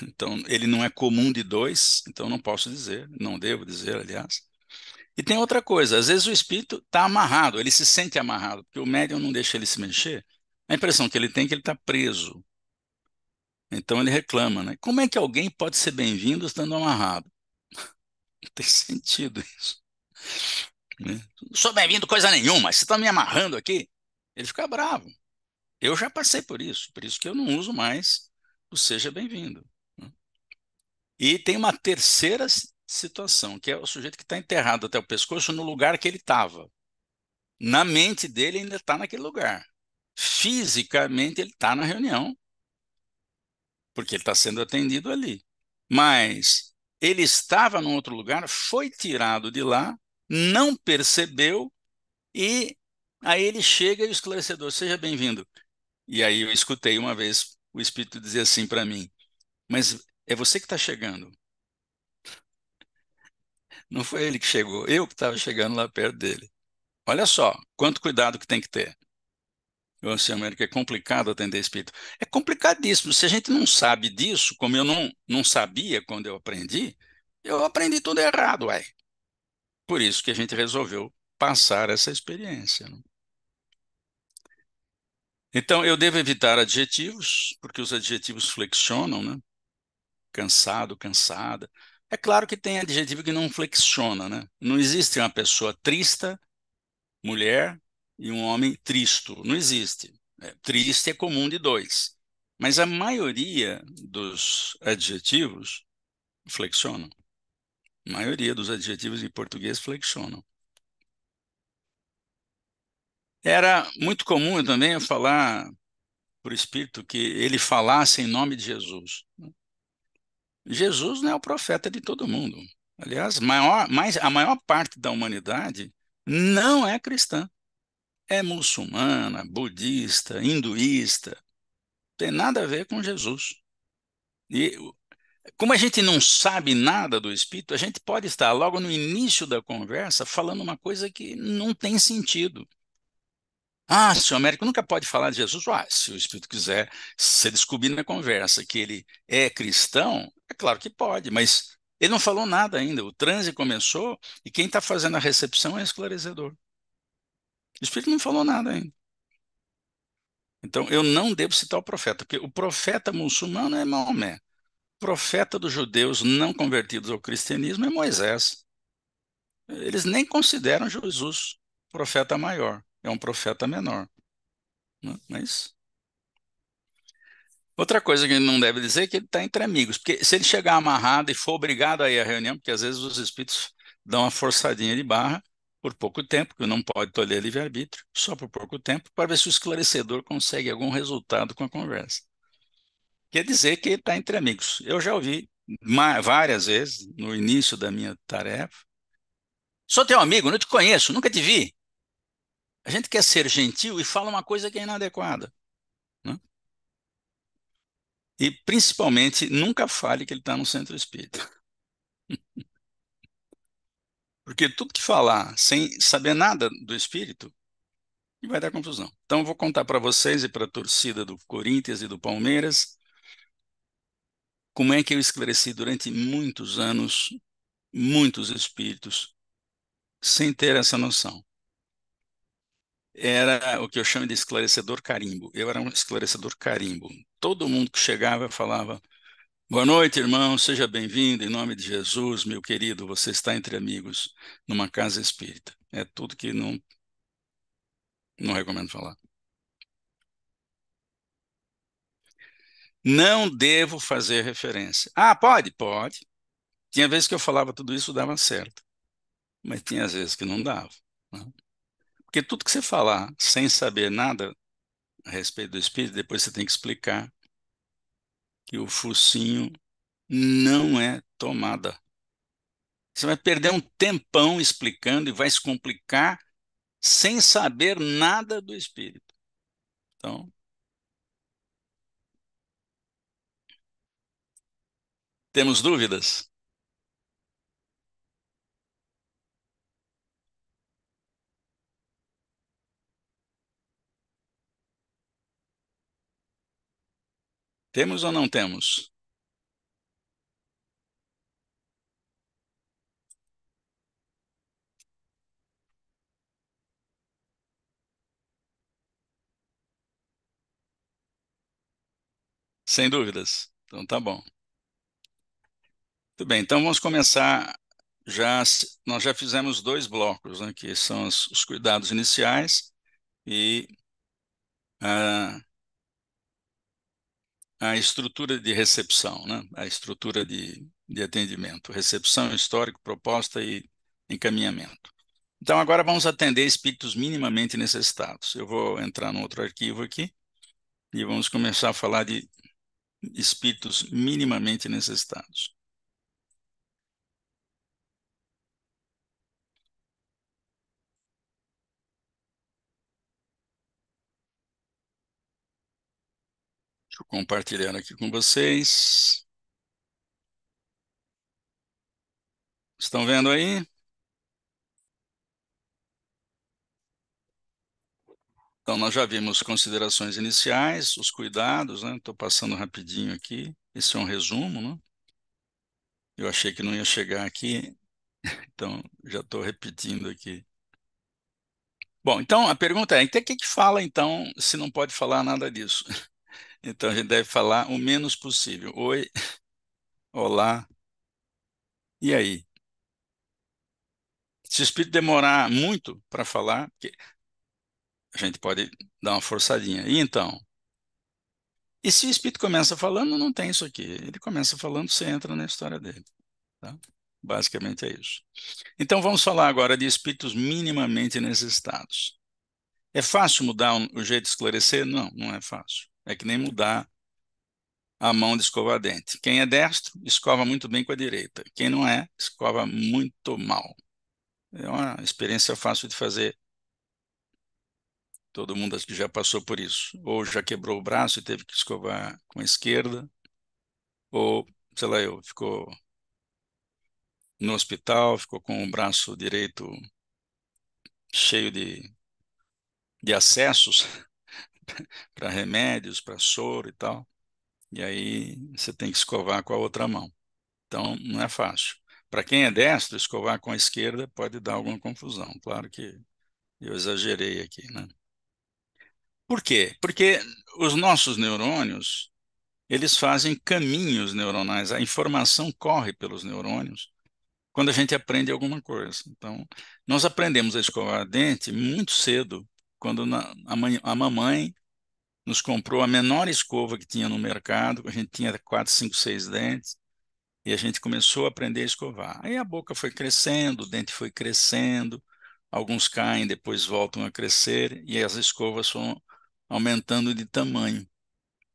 Então, ele não é comum de dois, então não posso dizer, não devo dizer, aliás. E tem outra coisa, às vezes o espírito está amarrado, ele se sente amarrado, porque o médium não deixa ele se mexer. A impressão que ele tem é que ele está preso. Então ele reclama, né? Como é que alguém pode ser bem-vindo estando amarrado? Não tem sentido isso, né? Não sou bem-vindo coisa nenhuma, você está me amarrando aqui. Ele fica bravo. Eu já passei por isso que eu não uso mais o seja bem-vindo, né? E tem uma terceira situação, que é o sujeito que está enterrado até o pescoço no lugar que ele estava. Na mente dele ainda está naquele lugar. Fisicamente ele está na reunião, porque ele está sendo atendido ali. Mas ele estava num outro lugar, foi tirado de lá, não percebeu, e aí ele chega e o esclarecedor: seja bem-vindo. E aí eu escutei uma vez o Espírito dizer assim para mim: mas é você que está chegando. Não foi ele que chegou, eu que estava chegando lá perto dele. Olha só, quanto cuidado que tem que ter. Eu assim, América, é complicado atender espírito. É complicadíssimo. Se a gente não sabe disso, como eu não sabia quando eu aprendi tudo errado, ué. por isso que a gente resolveu passar essa experiência, né? Então, eu devo evitar adjetivos, porque os adjetivos flexionam, né? Cansado, cansada. É claro que tem adjetivo que não flexiona, né? Não existe uma pessoa trista, mulher, e um homem tristo. Não existe. Triste é comum de dois. Mas a maioria dos adjetivos flexionam. A maioria dos adjetivos em português flexionam. Era muito comum também eu falar para o Espírito que ele falasse em nome de Jesus. Jesus não é o profeta de todo mundo. Aliás, a maior parte da humanidade não é cristã. É muçulmana, budista, hinduísta. Tem nada a ver com Jesus. E como a gente não sabe nada do Espírito, a gente pode estar logo no início da conversa falando uma coisa que não tem sentido. Ah, senhor Américo nunca pode falar de Jesus. Se o Espírito quiser, se descobrir na conversa que ele é cristão, é claro que pode, mas ele não falou nada ainda. O transe começou e quem está fazendo a recepção é esclarecedor. O Espírito não falou nada ainda. Então, eu não devo citar o profeta, porque o profeta muçulmano é Maomé. O profeta dos judeus não convertidos ao cristianismo é Moisés. Eles nem consideram Jesus profeta maior, é um profeta menor, né? Mas outra coisa que ele não deve dizer é que ele está entre amigos, porque se ele chegar amarrado e for obrigado a ir à reunião, porque às vezes os espíritos dão uma forçadinha de barra por pouco tempo, que não pode tolher livre-arbítrio, só por pouco tempo, para ver se o esclarecedor consegue algum resultado com a conversa. Quer dizer que ele está entre amigos. Eu já ouvi várias vezes, no início da minha tarefa, sou teu amigo, não te conheço, nunca te vi. A gente quer ser gentil e fala uma coisa que é inadequada, né? E, principalmente, nunca fale que ele está no centro espírita. Porque tudo que falar sem saber nada do espírito vai dar confusão. Então, eu vou contar para vocês e para a torcida do Corinthians e do Palmeiras como é que eu esclareci durante muitos anos muitos espíritos sem ter essa noção. Era o que eu chamo de esclarecedor carimbo. Eu era um esclarecedor carimbo. Todo mundo que chegava falava: boa noite, irmão, seja bem-vindo, em nome de Jesus, meu querido, você está entre amigos numa casa espírita. É tudo que não recomendo falar. Não devo fazer referência. Ah, pode? Pode. Tinha vezes que eu falava tudo isso dava certo, mas tinha às vezes que não dava, né? Porque tudo que você falar sem saber nada a respeito do espírito, depois você tem que explicar que o focinho não é tomada. Você vai perder um tempão explicando e vai se complicar sem saber nada do espírito. Então, temos dúvidas? Temos ou não temos? Sem dúvidas. Então, tá bom. Muito bem, então vamos começar. Nós já fizemos dois blocos, né, que são os cuidados iniciais e a, a estrutura de recepção, né, a estrutura de atendimento, recepção, histórico, proposta e encaminhamento. Então, agora vamos atender espíritos minimamente necessitados. Eu vou entrar no outro arquivo aqui e vamos começar a falar de espíritos minimamente necessitados. Deixa eu compartilhar aqui com vocês. Estão vendo aí? Então, nós já vimos considerações iniciais, os cuidados, né? Estou passando rapidinho aqui. Esse é um resumo, né? Eu achei que não ia chegar aqui Então, já estou repetindo aqui. Bom, então a pergunta é, então o que que fala então se não pode falar nada disso? Então a gente deve falar o menos possível. Oi, olá, e aí? Se o espírito demorar muito para falar, porque a gente pode dar uma forçadinha. E então? E se o espírito começa falando, não tem isso aqui. Ele começa falando, você entra na história dele. Tá? Basicamente é isso. Então vamos falar agora de espíritos minimamente necessitados. É fácil mudar o jeito de esclarecer? Não, não é fácil. É que nem mudar a mão de escovar dente. Quem é destro, escova muito bem com a direita. Quem não é, escova muito mal. É uma experiência fácil de fazer. Todo mundo acho que já passou por isso. Ou já quebrou o braço e teve que escovar com a esquerda, ou, sei lá, ficou no hospital, ficou com o braço direito cheio de acessos para remédios, para soro e tal. E aí você tem que escovar com a outra mão. Então, não é fácil. Para quem é destro, escovar com a esquerda pode dar alguma confusão. Claro que eu exagerei aqui, né? Por quê? Porque os nossos neurônios, eles fazem caminhos neuronais. A informação corre pelos neurônios quando a gente aprende alguma coisa. Então, nós aprendemos a escovar dente muito cedo, quando a mamãe nos comprou a menor escova que tinha no mercado, a gente tinha 4, 5, 6 dentes, e a gente começou a aprender a escovar. Aí a boca foi crescendo, o dente foi crescendo, alguns caem, depois voltam a crescer, e as escovas foram aumentando de tamanho.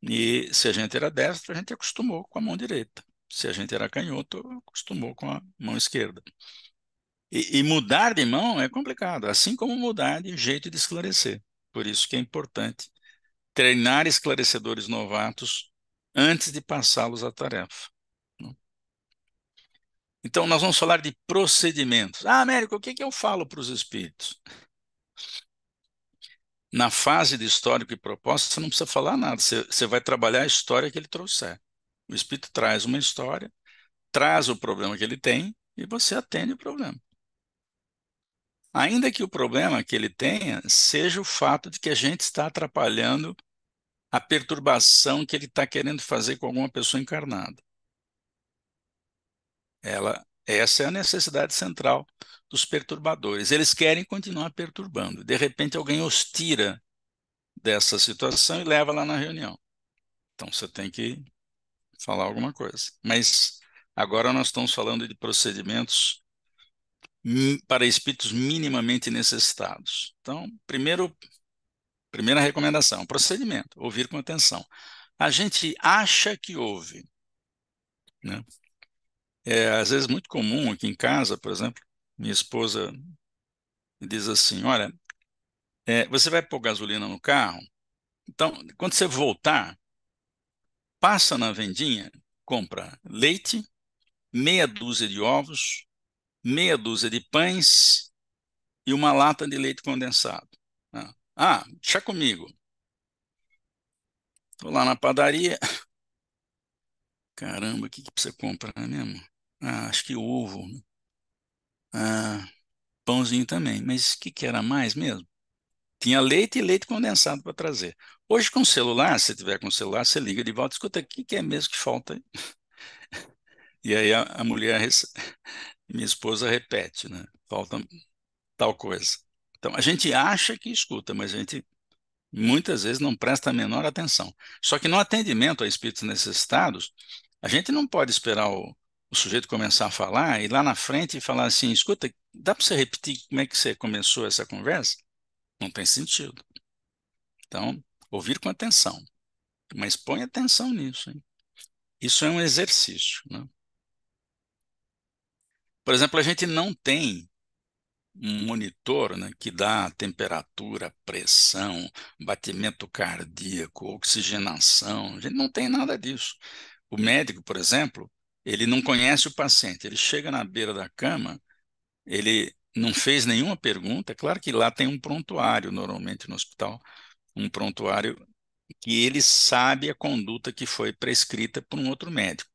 E se a gente era destro, a gente acostumou com a mão direita. Se a gente era canhoto, acostumou com a mão esquerda. E mudar de mão é complicado, assim como mudar de jeito de esclarecer. Por isso que é importante treinar esclarecedores novatos antes de passá-los à tarefa. Então, nós vamos falar de procedimentos. Ah, Américo, o que que eu falo para os espíritos? Na fase de histórico e proposta, você não precisa falar nada, você vai trabalhar a história que ele trouxer. O espírito traz uma história, traz o problema que ele tem e você atende o problema. Ainda que o problema que ele tenha seja o fato de que a gente está atrapalhando a perturbação que ele está querendo fazer com alguma pessoa encarnada. Essa é a necessidade central dos perturbadores. Eles querem continuar perturbando. De repente, alguém os tira dessa situação e leva lá na reunião. Então, você tem que falar alguma coisa. Mas agora nós estamos falando de procedimentos para espíritos minimamente necessitados. Então, primeira recomendação, procedimento, ouvir com atenção. A gente acha que ouve, né? É, às vezes muito comum aqui em casa, por exemplo, minha esposa diz assim, olha, você vai pôr gasolina no carro, então, quando você voltar, passa na vendinha, compra leite, meia dúzia de ovos, meia dúzia de pães e uma lata de leite condensado. Deixa comigo. Estou lá na padaria. Caramba, o que que você compra mesmo? Acho que ovo. Ah, pãozinho também. Mas o que que era mais mesmo? Tinha leite e leite condensado para trazer. Hoje, com celular, se tiver com celular, você liga de volta, escuta, o que que é mesmo que falta? E aí a mulher, minha esposa repete, né? Falta tal coisa. Então, a gente acha que escuta, mas a gente muitas vezes não presta a menor atenção. Só que no atendimento a espíritos necessitados, a gente não pode esperar o sujeito começar a falar e lá na frente falar assim, escuta, dá para você repetir como é que você começou essa conversa? Não tem sentido. Então, ouvir com atenção, mas põe atenção nisso, hein? Isso é um exercício, né? Por exemplo, a gente não tem um monitor, né, que dá temperatura, pressão, batimento cardíaco, oxigenação. A gente não tem nada disso. O médico, por exemplo, ele não conhece o paciente. Ele chega na beira da cama, ele não fez nenhuma pergunta. É claro que lá tem um prontuário, normalmente no hospital, um prontuário que ele sabe a conduta que foi prescrita por um outro médico.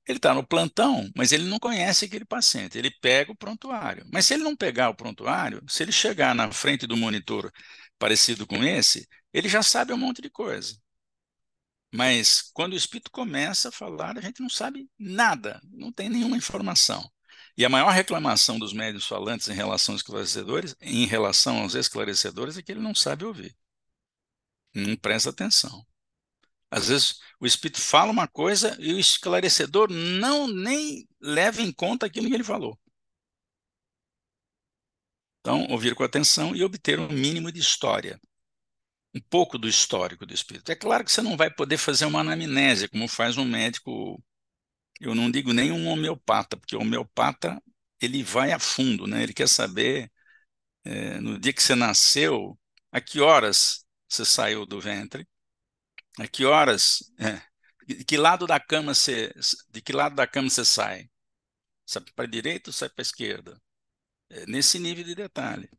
Ele está no plantão, mas ele não conhece aquele paciente. Ele pega o prontuário. Mas se ele não pegar o prontuário, se ele chegar na frente do monitor parecido com esse, ele já sabe um monte de coisa. Mas quando o espírito começa a falar, a gente não sabe nada, não tem nenhuma informação. E a maior reclamação dos médiuns falantes em relação aos esclarecedores, é que ele não sabe ouvir, não presta atenção. Às vezes o espírito fala uma coisa e o esclarecedor não nem leva em conta aquilo que ele falou. Então, ouvir com atenção e obter um mínimo de história, um pouco do histórico do espírito. É claro que você não vai poder fazer uma anamnese, como faz um médico. Eu não digo nem um homeopata, porque o homeopata ele vai a fundo, né? Ele quer saber no dia que você nasceu, a que horas você saiu do ventre, a que horas, de que lado da cama de que lado da cama você sai? Sai para a direita ou sai para a esquerda? É nesse nível de detalhe.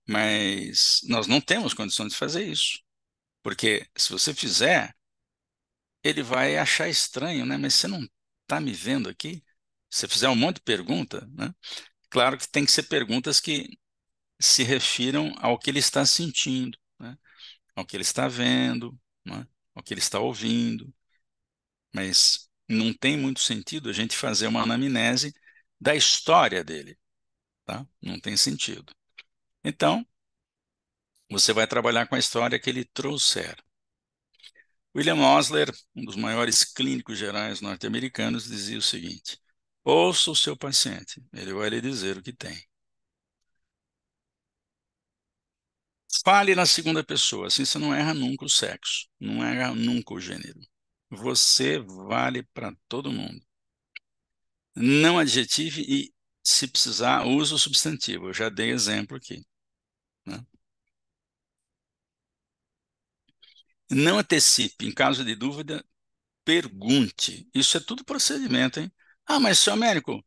Mas nós não temos condições de fazer isso, porque se você fizer, ele vai achar estranho, né? Mas você não está me vendo aqui? Se você fizer um monte de pergunta, né? Claro que tem que ser perguntas que se refiram ao que ele está sentindo, né? Ao que ele está vendo, né? Ao que ele está ouvindo. Mas não tem muito sentido a gente fazer uma anamnese da história dele, tá? Não tem sentido. Então, você vai trabalhar com a história que ele trouxer. William Osler, um dos maiores clínicos gerais norte-americanos, dizia o seguinte: ouça o seu paciente, ele vai lhe dizer o que tem. Fale na segunda pessoa, assim você não erra nunca o sexo, não erra nunca o gênero. Você vale para todo mundo. Não adjetive e, se precisar, use o substantivo. Eu já dei exemplo aqui, né? Não antecipe. Em caso de dúvida, pergunte. Isso é tudo procedimento, hein? Ah, mas, senhor médico,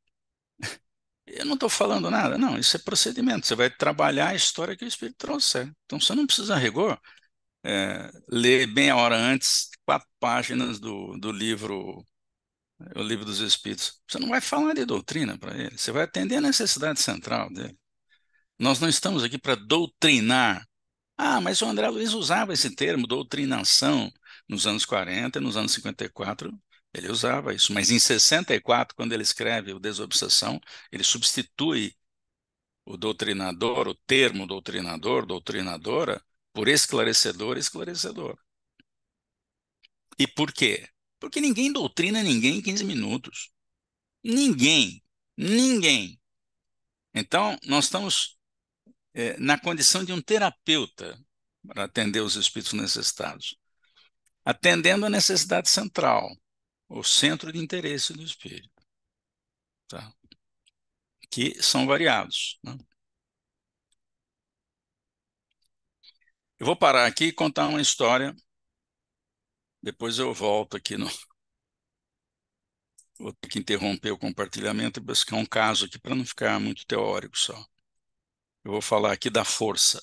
eu não estou falando nada. Não, isso é procedimento. Você vai trabalhar a história que o Espírito trouxe. Então, você não precisa, a rigor, ler bem a hora antes 4 páginas do livro, o Livro dos Espíritos. Você não vai falar de doutrina para ele. Você vai atender a necessidade central dele. Nós não estamos aqui para doutrinar. Ah, mas o André Luiz usava esse termo, doutrinação, nos anos 40 e nos anos 54. Ele usava isso, mas em 64, quando ele escreve o Desobsessão, ele substitui o doutrinador, o termo doutrinador, doutrinadora, por esclarecedor, esclarecedor. E por quê? Porque ninguém doutrina ninguém em 15 minutos. Ninguém. Ninguém. Então, nós estamos na condição de um terapeuta para atender os espíritos necessitados, atendendo a necessidade central, o centro de interesse do espírito, tá? Que são variados, né? Eu vou parar aqui e contar uma história, depois eu volto aqui no. Vou ter que interromper o compartilhamento e buscar um caso aqui para não ficar muito teórico só. Eu vou falar aqui da força.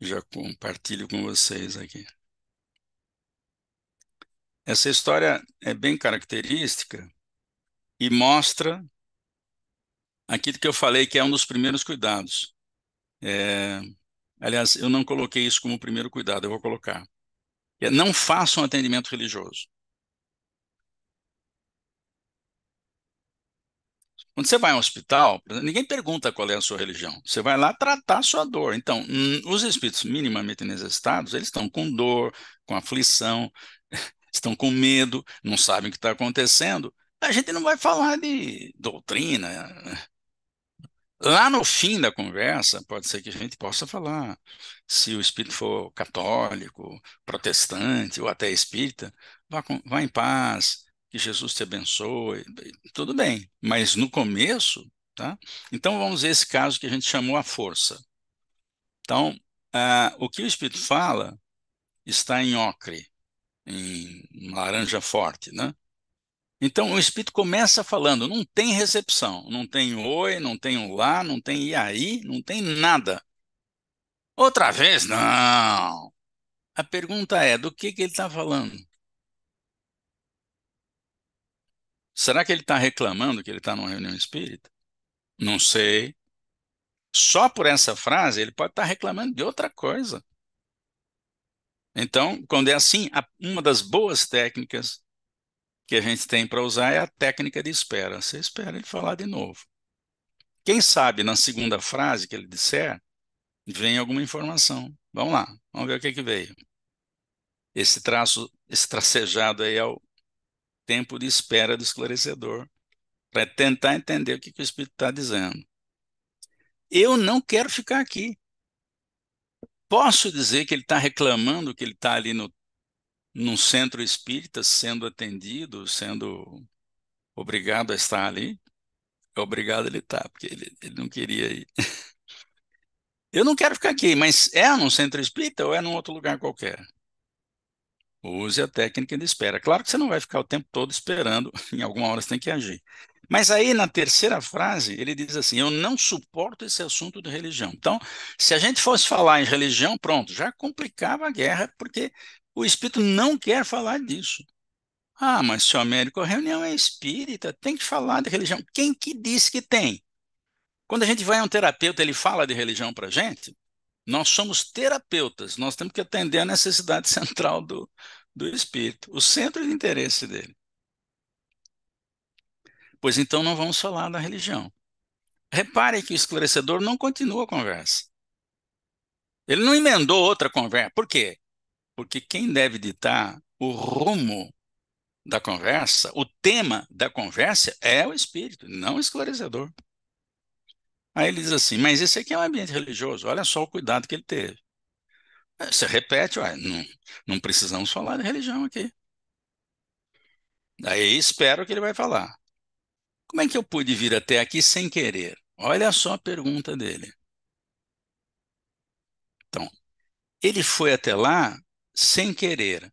Já compartilho com vocês aqui. Essa história é bem característica e mostra aquilo que eu falei que é um dos primeiros cuidados. Aliás, eu não coloquei isso como primeiro cuidado, eu vou colocar. Não faça um atendimento religioso. Quando você vai ao hospital, ninguém pergunta qual é a sua religião. Você vai lá tratar a sua dor. Então, os espíritos minimamente necessitados, eles estão com dor, com aflição, estão com medo, não sabem o que está acontecendo. A gente não vai falar de doutrina. Lá no fim da conversa, pode ser que a gente possa falar, se o espírito for católico, protestante ou até espírita, vá em paz, que Jesus te abençoe, tudo bem. Mas no começo, tá? Então vamos ver esse caso que a gente chamou a força. Então, o que o espírito fala está em ocre, em laranja forte, né? Então o espírito começa falando, não tem recepção, não tem oi, não tem olá, não tem e aí, não tem nada. Outra vez? Não. A pergunta é, do que ele está falando? Será que ele está reclamando que ele está numa reunião espírita? Não sei. Só por essa frase, ele pode estar reclamando de outra coisa. Então, quando é assim, uma das boas técnicas que a gente tem para usar é a técnica de espera. Você espera ele falar de novo. Quem sabe na segunda frase que ele disser, vem alguma informação. Vamos lá, vamos ver o que veio. Esse traço, esse tracejado aí é o tempo de espera do esclarecedor, para tentar entender o que o Espírito está dizendo. Eu não quero ficar aqui. Posso dizer que ele está reclamando que ele está ali num centro espírita, sendo atendido, sendo obrigado a estar ali? Obrigado ele está, porque ele não queria ir. Eu não quero ficar aqui, mas é num centro espírita ou é num outro lugar qualquer? Use a técnica de espera. Claro que você não vai ficar o tempo todo esperando, em alguma hora você tem que agir. Mas aí, na terceira frase, ele diz assim: eu não suporto esse assunto de religião. Então, se a gente fosse falar em religião, pronto, já complicava a guerra, porque o espírito não quer falar disso. Ah, mas, senhor Américo, a reunião é espírita, tem que falar de religião. Quem que disse que tem? Quando a gente vai a um terapeuta, ele fala de religião para a gente? Nós somos terapeutas, nós temos que atender a necessidade central do espírito, o centro de interesse dele. Pois então não vamos falar da religião. Repare que o esclarecedor não continua a conversa. Ele não emendou outra conversa. Por quê? Porque quem deve ditar o rumo da conversa, o tema da conversa é o espírito, não o esclarecedor. Aí ele diz assim, mas esse aqui é um ambiente religioso, olha só o cuidado que ele teve. Você repete, ué, não precisamos falar de religião aqui. Aí espero que ele vai falar. Como é que eu pude vir até aqui sem querer? Olha só a pergunta dele. Então, ele foi até lá sem querer.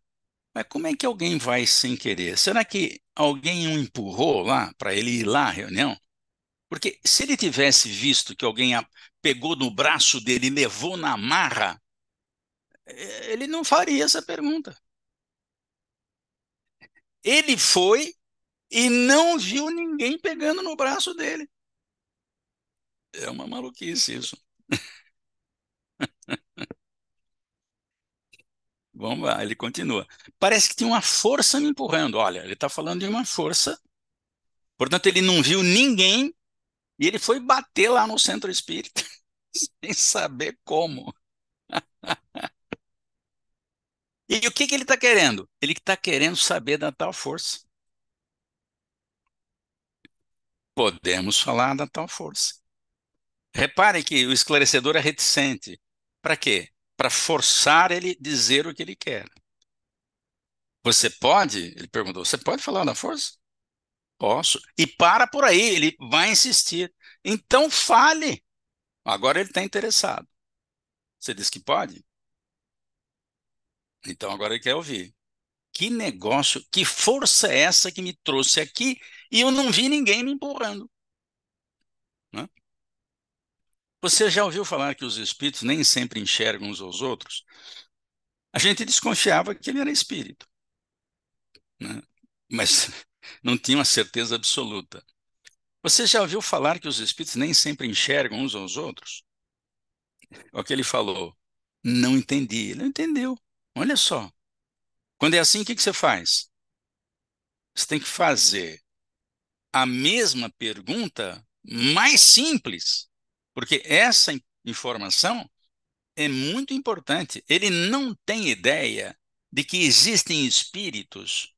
Mas como é que alguém vai sem querer? Será que alguém o empurrou lá para ele ir lá à reunião? Porque se ele tivesse visto que alguém pegou no braço dele e levou na marra, ele não faria essa pergunta. Ele foi e não viu ninguém pegando no braço dele. É uma maluquice isso. Vamos lá, ele continua. Parece que tinha uma força me empurrando. Olha, ele está falando de uma força, portanto, ele não viu ninguém e ele foi bater lá no centro espírita, sem saber como. E o que ele está querendo? Ele está querendo saber da tal força. Podemos falar da tal força. Repare que o esclarecedor é reticente. Para quê? Para forçar ele dizer o que ele quer. Você pode? Ele perguntou. Você pode falar da força? Posso. E para por aí, ele vai insistir. Então fale. Agora ele está interessado. Você disse que pode? Então agora ele quer ouvir. Que negócio, que força é essa que me trouxe aqui e eu não vi ninguém me empurrando, né? Você já ouviu falar que os espíritos nem sempre enxergam uns aos outros? A gente desconfiava que ele era espírito, né? Mas não tinha uma certeza absoluta. Você já ouviu falar que os espíritos nem sempre enxergam uns aos outros? O que ele falou? Não entendi. Ele não entendeu. Olha só. Quando é assim, o que você faz? Você tem que fazer a mesma pergunta mais simples, porque essa informação é muito importante. Ele não tem ideia de que existem espíritos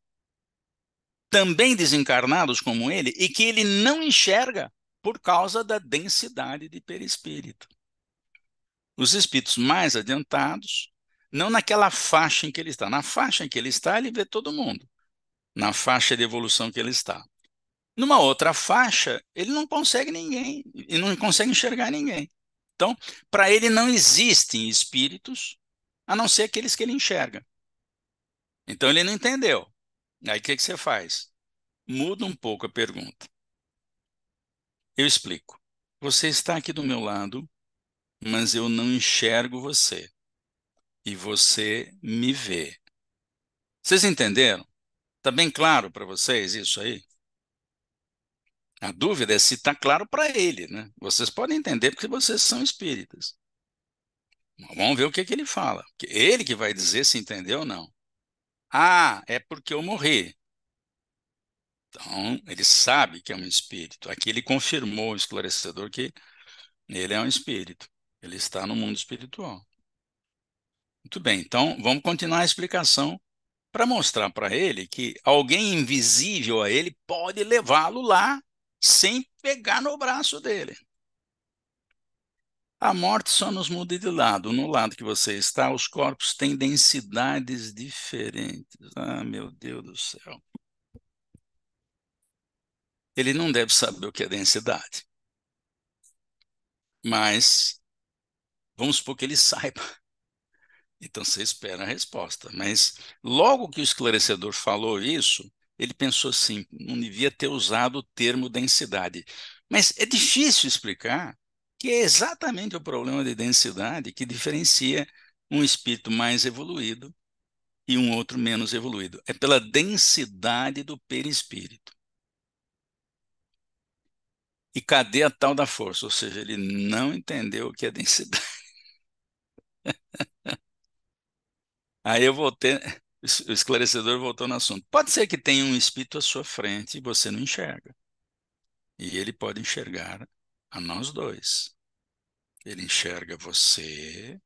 também desencarnados como ele e que ele não enxerga por causa da densidade de perispírito. Os espíritos mais adiantados, não naquela faixa em que ele está. Na faixa em que ele está, ele vê todo mundo. Na faixa de evolução que ele está. Numa outra faixa, ele não consegue ninguém e não consegue enxergar ninguém. Então, para ele não existem espíritos a não ser aqueles que ele enxerga. Então ele não entendeu. Aí o que você faz? Muda um pouco a pergunta. Eu explico. Você está aqui do meu lado, mas eu não enxergo você. E você me vê. Vocês entenderam? Está bem claro para vocês isso aí? A dúvida é se está claro para ele, né? Vocês podem entender porque vocês são espíritas. Vamos ver o que ele fala. Ele que vai dizer se entendeu ou não. Ah, é porque eu morri. Então, ele sabe que é um espírito. Aqui ele confirmou, o esclarecedor, que ele é um espírito. Ele está no mundo espiritual. Muito bem, então vamos continuar a explicação para mostrar para ele que alguém invisível a ele pode levá-lo lá sem pegar no braço dele. A morte só nos muda de lado. No lado que você está, os corpos têm densidades diferentes. Ah, meu Deus do céu. Ele não deve saber o que é densidade, mas vamos supor que ele saiba. Então você espera a resposta. Mas logo que o esclarecedor falou isso, ele pensou assim: não devia ter usado o termo densidade. Mas é difícil explicar que é exatamente o problema de densidade que diferencia um espírito mais evoluído e um outro menos evoluído. É pela densidade do perispírito. E cadê a tal da força? Ou seja, ele não entendeu o que é densidade. Aí eu voltei, o esclarecedor voltou no assunto. Pode ser que tenha um espírito à sua frente e você não enxerga. E ele pode enxergar a nós dois. Ele enxerga você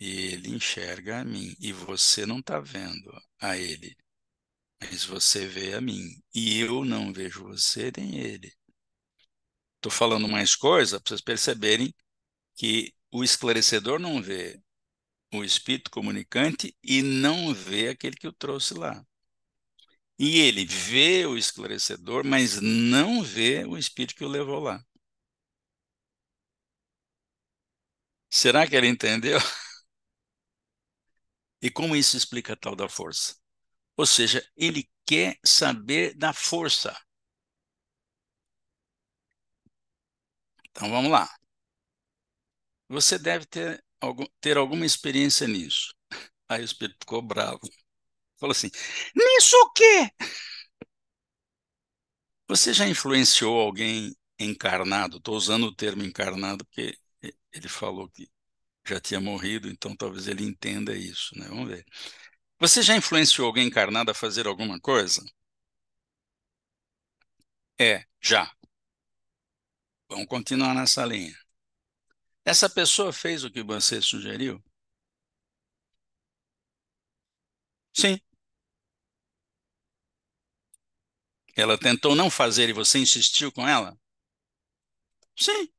e ele enxerga a mim. E você não está vendo a ele, mas você vê a mim. E eu não vejo você nem ele. Estou falando mais coisa para vocês perceberem que o esclarecedor não vê o espírito comunicante e não vê aquele que o trouxe lá. E ele vê o esclarecedor, mas não vê o espírito que o levou lá. Será que ele entendeu? E como isso explica a tal da força? Ou seja, ele quer saber da força. Então vamos lá. Você deve ter alguma experiência nisso. Aí o espírito ficou bravo. Falou assim: nisso o quê? Você já influenciou alguém encarnado? Estou usando o termo encarnado porque ele falou que já tinha morrido, então talvez ele entenda isso, né? Vamos ver. Você já influenciou alguém encarnado a fazer alguma coisa? É, já. Vamos continuar nessa linha. Essa pessoa fez o que você sugeriu? Sim. Ela tentou não fazer e você insistiu com ela? Sim.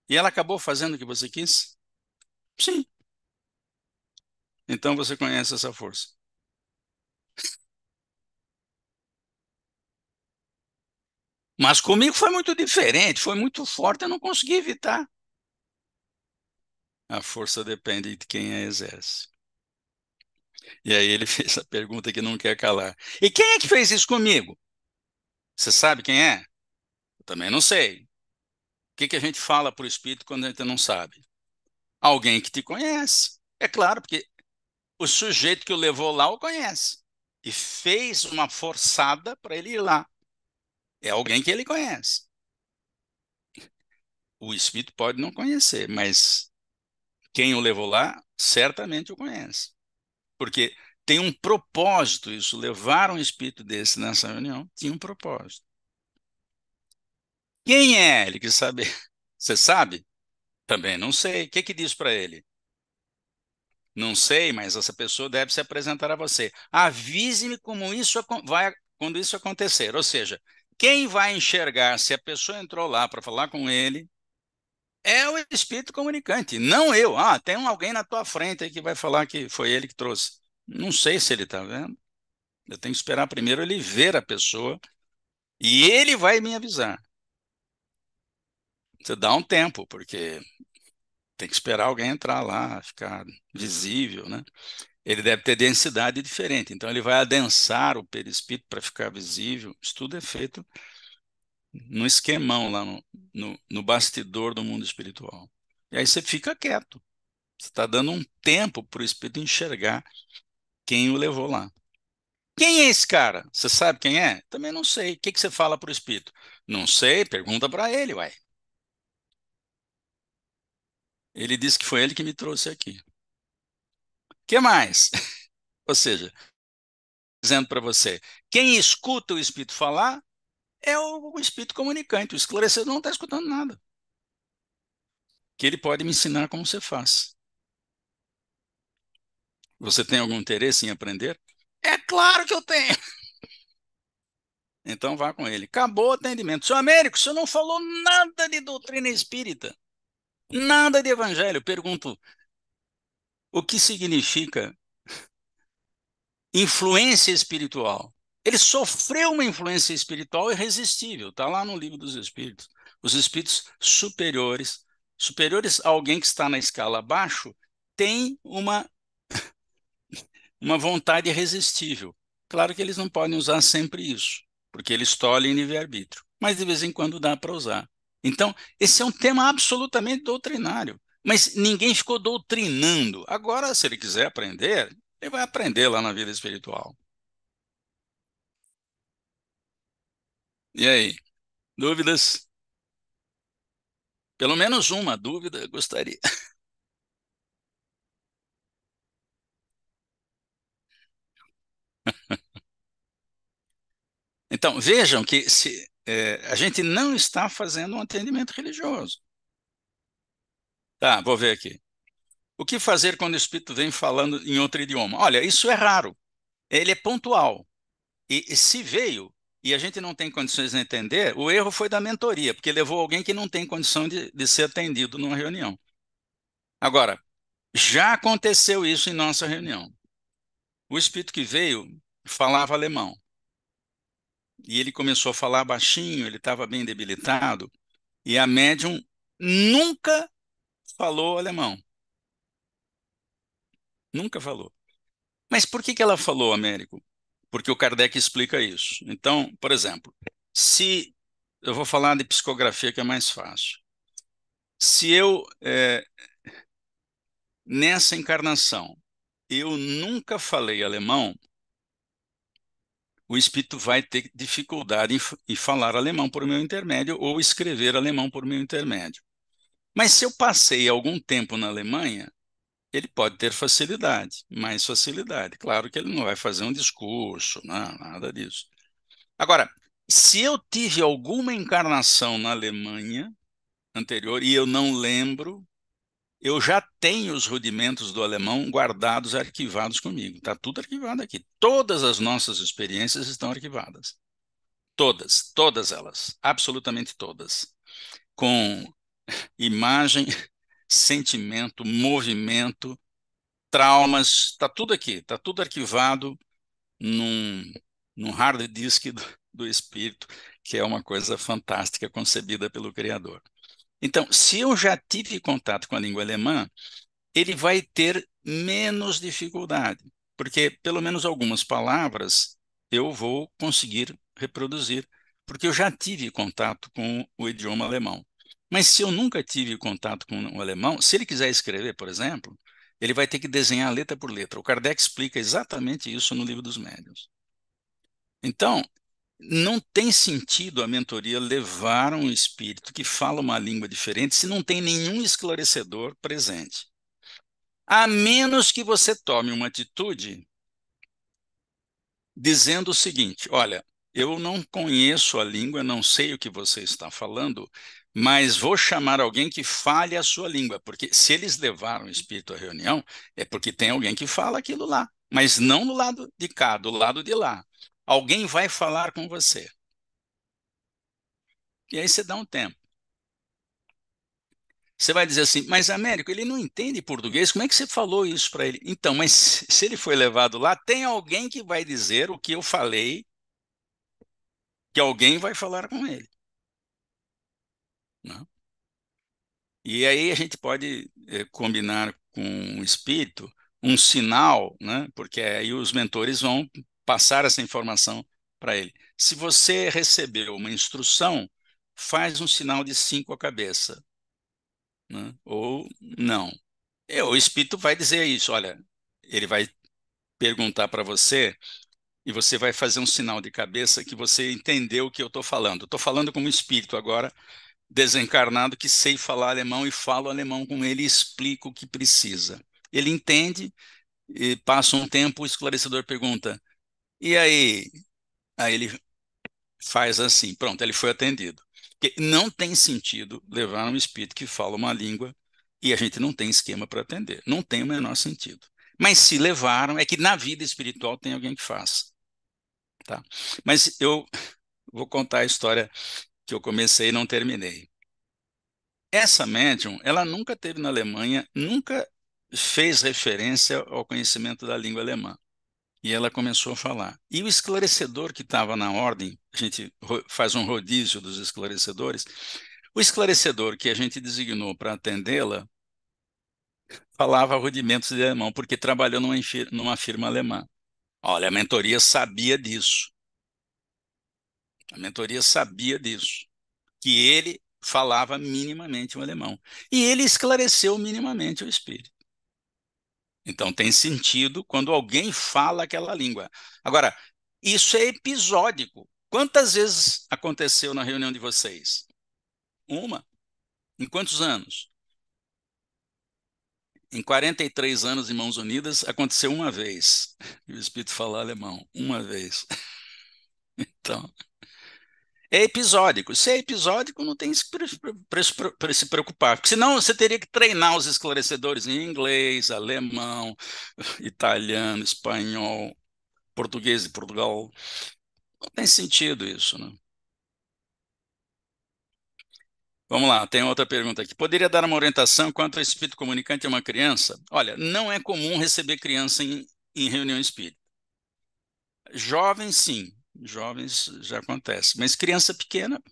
E ela acabou fazendo o que você quis? Sim. Então você conhece essa força. Mas comigo foi muito diferente, foi muito forte, eu não consegui evitar. A força depende de quem a exerce. E aí ele fez a pergunta que não quer calar. E quem é que fez isso comigo? Você sabe quem é? Eu também não sei. O que a gente fala para o espírito quando a gente não sabe? Alguém que te conhece. É claro, porque o sujeito que o levou lá o conhece. E fez uma forçada para ele ir lá. É alguém que ele conhece. O espírito pode não conhecer, mas quem o levou lá certamente o conhece. Porque tem um propósito isso. Levar um espírito desse nessa reunião tinha um propósito. Quem é? Ele quis saber. Você sabe? Também não sei. O que diz para ele? Não sei, mas essa pessoa deve se apresentar a você. Avise-me como isso vai quando isso acontecer. Ou seja, quem vai enxergar se a pessoa entrou lá para falar com ele é o espírito comunicante, não eu. Ah, tem alguém na tua frente aí que vai falar que foi ele que trouxe. Não sei se ele está vendo. Eu tenho que esperar primeiro ele ver a pessoa e ele vai me avisar. Você dá um tempo, porque tem que esperar alguém entrar lá, ficar visível, né? Ele deve ter densidade diferente, então ele vai adensar o perispírito para ficar visível. Isso tudo é feito no esquemão lá no bastidor do mundo espiritual. E aí você fica quieto. Você está dando um tempo para o espírito enxergar quem o levou lá. Quem é esse cara? Você sabe quem é? Também não sei. O que que você fala para o espírito? Não sei, pergunta para ele, uai. Ele disse que foi ele que me trouxe aqui. O que mais? Ou seja, dizendo para você, quem escuta o espírito falar é o espírito comunicante. O esclarecedor não está escutando nada. Que ele pode me ensinar como você faz. Você tem algum interesse em aprender? É claro que eu tenho. Então vá com ele. Acabou o atendimento. Seu Américo, o senhor não falou nada de doutrina espírita, nada de evangelho. Pergunto, o que significa influência espiritual? Ele sofreu uma influência espiritual irresistível. Está lá no livro dos Espíritos. Os espíritos superiores, superiores a alguém que está na escala abaixo, têm uma vontade irresistível. Claro que eles não podem usar sempre isso, porque eles tolhem livre-arbítrio, mas de vez em quando dá para usar. Então, esse é um tema absolutamente doutrinário, mas ninguém ficou doutrinando. Agora, se ele quiser aprender, ele vai aprender lá na vida espiritual. E aí, dúvidas? Pelo menos uma dúvida eu gostaria. Então, vejam que a gente não está fazendo um atendimento religioso. Tá, vou ver aqui. O que fazer quando o espírito vem falando em outro idioma? Olha, isso é raro. Ele é pontual. E se veio e a gente não tem condições de entender, o erro foi da mentoria, porque levou alguém que não tem condição de ser atendido numa reunião. Agora, já aconteceu isso em nossa reunião. O espírito que veio falava alemão. E ele começou a falar baixinho, ele estava bem debilitado, e a médium nunca falou alemão. Nunca falou. Mas por que que ela falou, Américo? Porque o Kardec explica isso. Então, por exemplo, se eu vou falar de psicografia que é mais fácil. Se eu, nessa encarnação, eu nunca falei alemão, o espírito vai ter dificuldade em falar alemão por meu intermédio ou escrever alemão por meu intermédio. Mas se eu passei algum tempo na Alemanha, ele pode ter facilidade, mais facilidade. Claro que ele não vai fazer um discurso, não, nada disso. Agora, se eu tive alguma encarnação na Alemanha anterior e eu não lembro, eu já tenho os rudimentos do alemão guardados, arquivados comigo. Está tudo arquivado aqui. Todas as nossas experiências estão arquivadas. Todas, todas elas, absolutamente todas. Com imagem, sentimento, movimento, traumas, está tudo aqui, está tudo arquivado num, num hard disk do espírito, que é uma coisa fantástica concebida pelo Criador. Então, se eu já tive contato com a língua alemã, ele vai ter menos dificuldade, porque pelo menos algumas palavras eu vou conseguir reproduzir, porque eu já tive contato com o idioma alemão. Mas se eu nunca tive contato com o alemão, se ele quiser escrever, por exemplo, ele vai ter que desenhar letra por letra. O Kardec explica exatamente isso no Livro dos Médiuns. Então, não tem sentido a mentoria levar um espírito que fala uma língua diferente se não tem nenhum esclarecedor presente. A menos que você tome uma atitude dizendo o seguinte: olha, eu não conheço a língua, não sei o que você está falando, mas vou chamar alguém que fale a sua língua, porque se eles levaram o espírito à reunião, é porque tem alguém que fala aquilo lá, mas não do lado de cá, do lado de lá. Alguém vai falar com você. E aí você dá um tempo. Você vai dizer assim, mas Américo, ele não entende português, como é que você falou isso para ele? Então, mas se ele foi levado lá, tem alguém que vai dizer o que eu falei, que alguém vai falar com ele, né? E aí a gente pode combinar com o espírito um sinal, né? Porque aí os mentores vão passar essa informação para ele. Se você recebeu uma instrução, faz um sinal de 5 a cabeça, né? Ou não. O espírito vai dizer isso, olha, ele vai perguntar para você e você vai fazer um sinal de cabeça que você entendeu o que eu estou falando. Estou falando como espírito agora, desencarnado, que sei falar alemão e falo alemão com ele e explico o que precisa. Ele entende, e passa um tempo, o esclarecedor pergunta, e aí? Aí ele faz assim, pronto, ele foi atendido. Porque não tem sentido levar um espírito que fala uma língua e a gente não tem esquema para atender. Não tem o menor sentido. Mas se levaram, é que na vida espiritual tem alguém que faça. Tá? Mas eu vou contar a história que eu comecei e não terminei. Essa médium, ela nunca teve na Alemanha, nunca fez referência ao conhecimento da língua alemã. E ela começou a falar. E o esclarecedor que estava na ordem, a gente faz um rodízio dos esclarecedores, o esclarecedor que a gente designou para atendê-la falava rudimentos de alemão, porque trabalhou numa firma alemã. Olha, a mentoria sabia disso. A mentoria sabia disso. Que ele falava minimamente o alemão. E ele esclareceu minimamente o espírito. Então tem sentido quando alguém fala aquela língua. Agora, isso é episódico. Quantas vezes aconteceu na reunião de vocês? Uma? Em quantos anos? Em 43 anos em Mãos Unidas, aconteceu uma vez. E o espírito fala alemão, uma vez. Então, é episódico. Se é episódico, não tem para se preocupar. Porque senão você teria que treinar os esclarecedores em inglês, alemão, italiano, espanhol, português de Portugal. Não tem sentido isso, né? Vamos lá, tem outra pergunta aqui. Poderia dar uma orientação quanto ao espírito comunicante a uma criança? Olha, não é comum receber criança em reunião espírita. Jovens, sim. Jovens já acontece. Mas criança pequena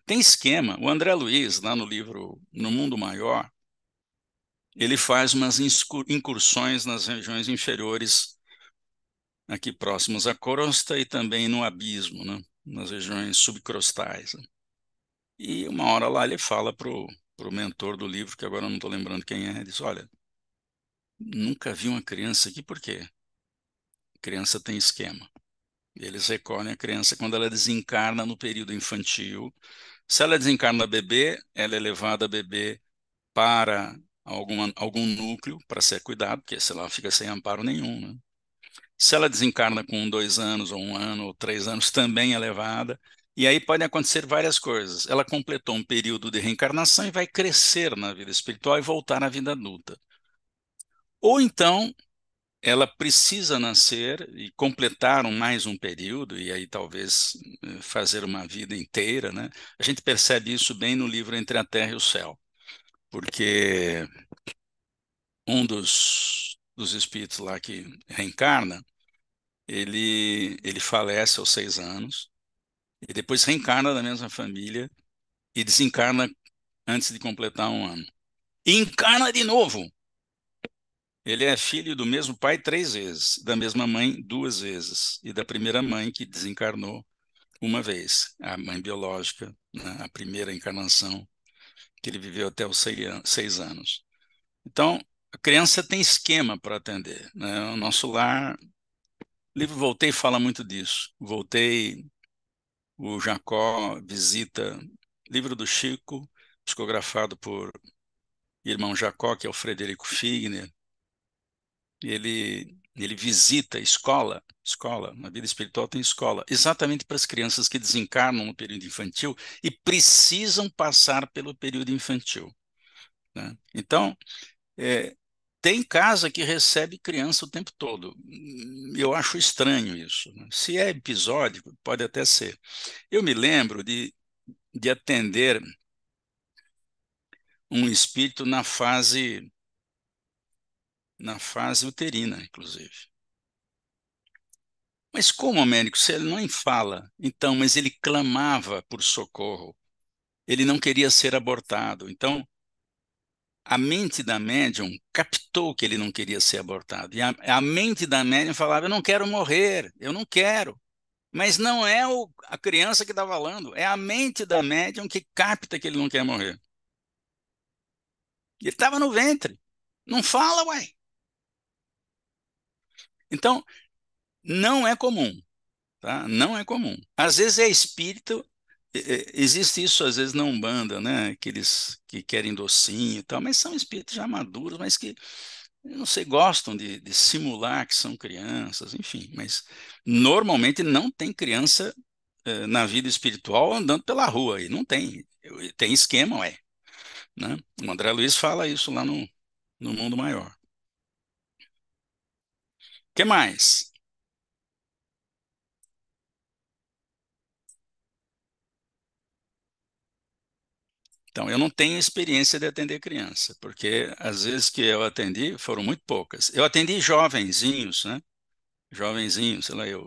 tem esquema. O André Luiz, lá no livro No Mundo Maior, ele faz umas incursões nas regiões inferiores, aqui próximos à crosta e também no abismo, né? Nas regiões subcrostais. E uma hora lá ele fala pro mentor do livro, que agora eu não estou lembrando quem é, ele diz, olha, nunca vi uma criança aqui, por quê? Criança tem esquema. Eles recolhem a criança quando ela desencarna no período infantil. Se ela desencarna bebê, ela é levada bebê para algum núcleo para ser cuidado, porque senão ela fica sem amparo nenhum, né? Se ela desencarna com 2 anos, ou 1 ano, ou 3 anos, também é levada. E aí podem acontecer várias coisas. Ela completou um período de reencarnação e vai crescer na vida espiritual e voltar à vida adulta. Ou então, ela precisa nascer e completar mais um período, e aí talvez fazer uma vida inteira, né? A gente percebe isso bem no livro Entre a Terra e o Céu, porque um dos espíritos lá que reencarna, ele falece aos 6 anos, e depois reencarna na mesma família e desencarna antes de completar 1 ano. E encarna de novo. Ele é filho do mesmo pai 3 vezes, da mesma mãe 2 vezes, e da primeira mãe que desencarnou uma vez, a mãe biológica, né, a primeira encarnação, que ele viveu até os 6 anos. Então, a criança tem esquema para atender, né? O nosso lar, o livro Voltei fala muito disso. Voltei, o Jacó visita, livro do Chico, psicografado por irmão Jacó, que é o Frederico Figner. Ele visita escola, na vida espiritual tem escola, exatamente para as crianças que desencarnam no período infantil e precisam passar pelo período infantil, né? Então, é, tem casa que recebe criança o tempo todo. Eu acho estranho isso, né? Se é episódico, pode até ser. Eu me lembro de atender um espírito na fase uterina, inclusive. Mas como, médico, se ele não fala, então, mas ele clamava por socorro, ele não queria ser abortado. Então, a mente da médium captou que ele não queria ser abortado. E a mente da médium falava: eu não quero morrer, eu não quero. Mas não é a criança que está falando, é a mente da médium que capta que ele não quer morrer. Ele estava no ventre. Não fala, uai. Então, Não é comum, tá? Não é comum. Às vezes é espírito, existe isso às vezes na Umbanda, né? Aqueles que querem docinho e tal, mas são espíritos já maduros, mas que, eu não sei, gostam de simular que são crianças, enfim. Mas normalmente não tem criança na vida espiritual andando pela rua aí, não tem. Tem esquema, ué, né? O André Luiz fala isso lá no Mundo Maior. O que mais? Então, eu não tenho experiência de atender criança, porque às vezes que eu atendi foram muito poucas. Eu atendi jovenzinhos, né? Jovenzinhos, sei lá, eu,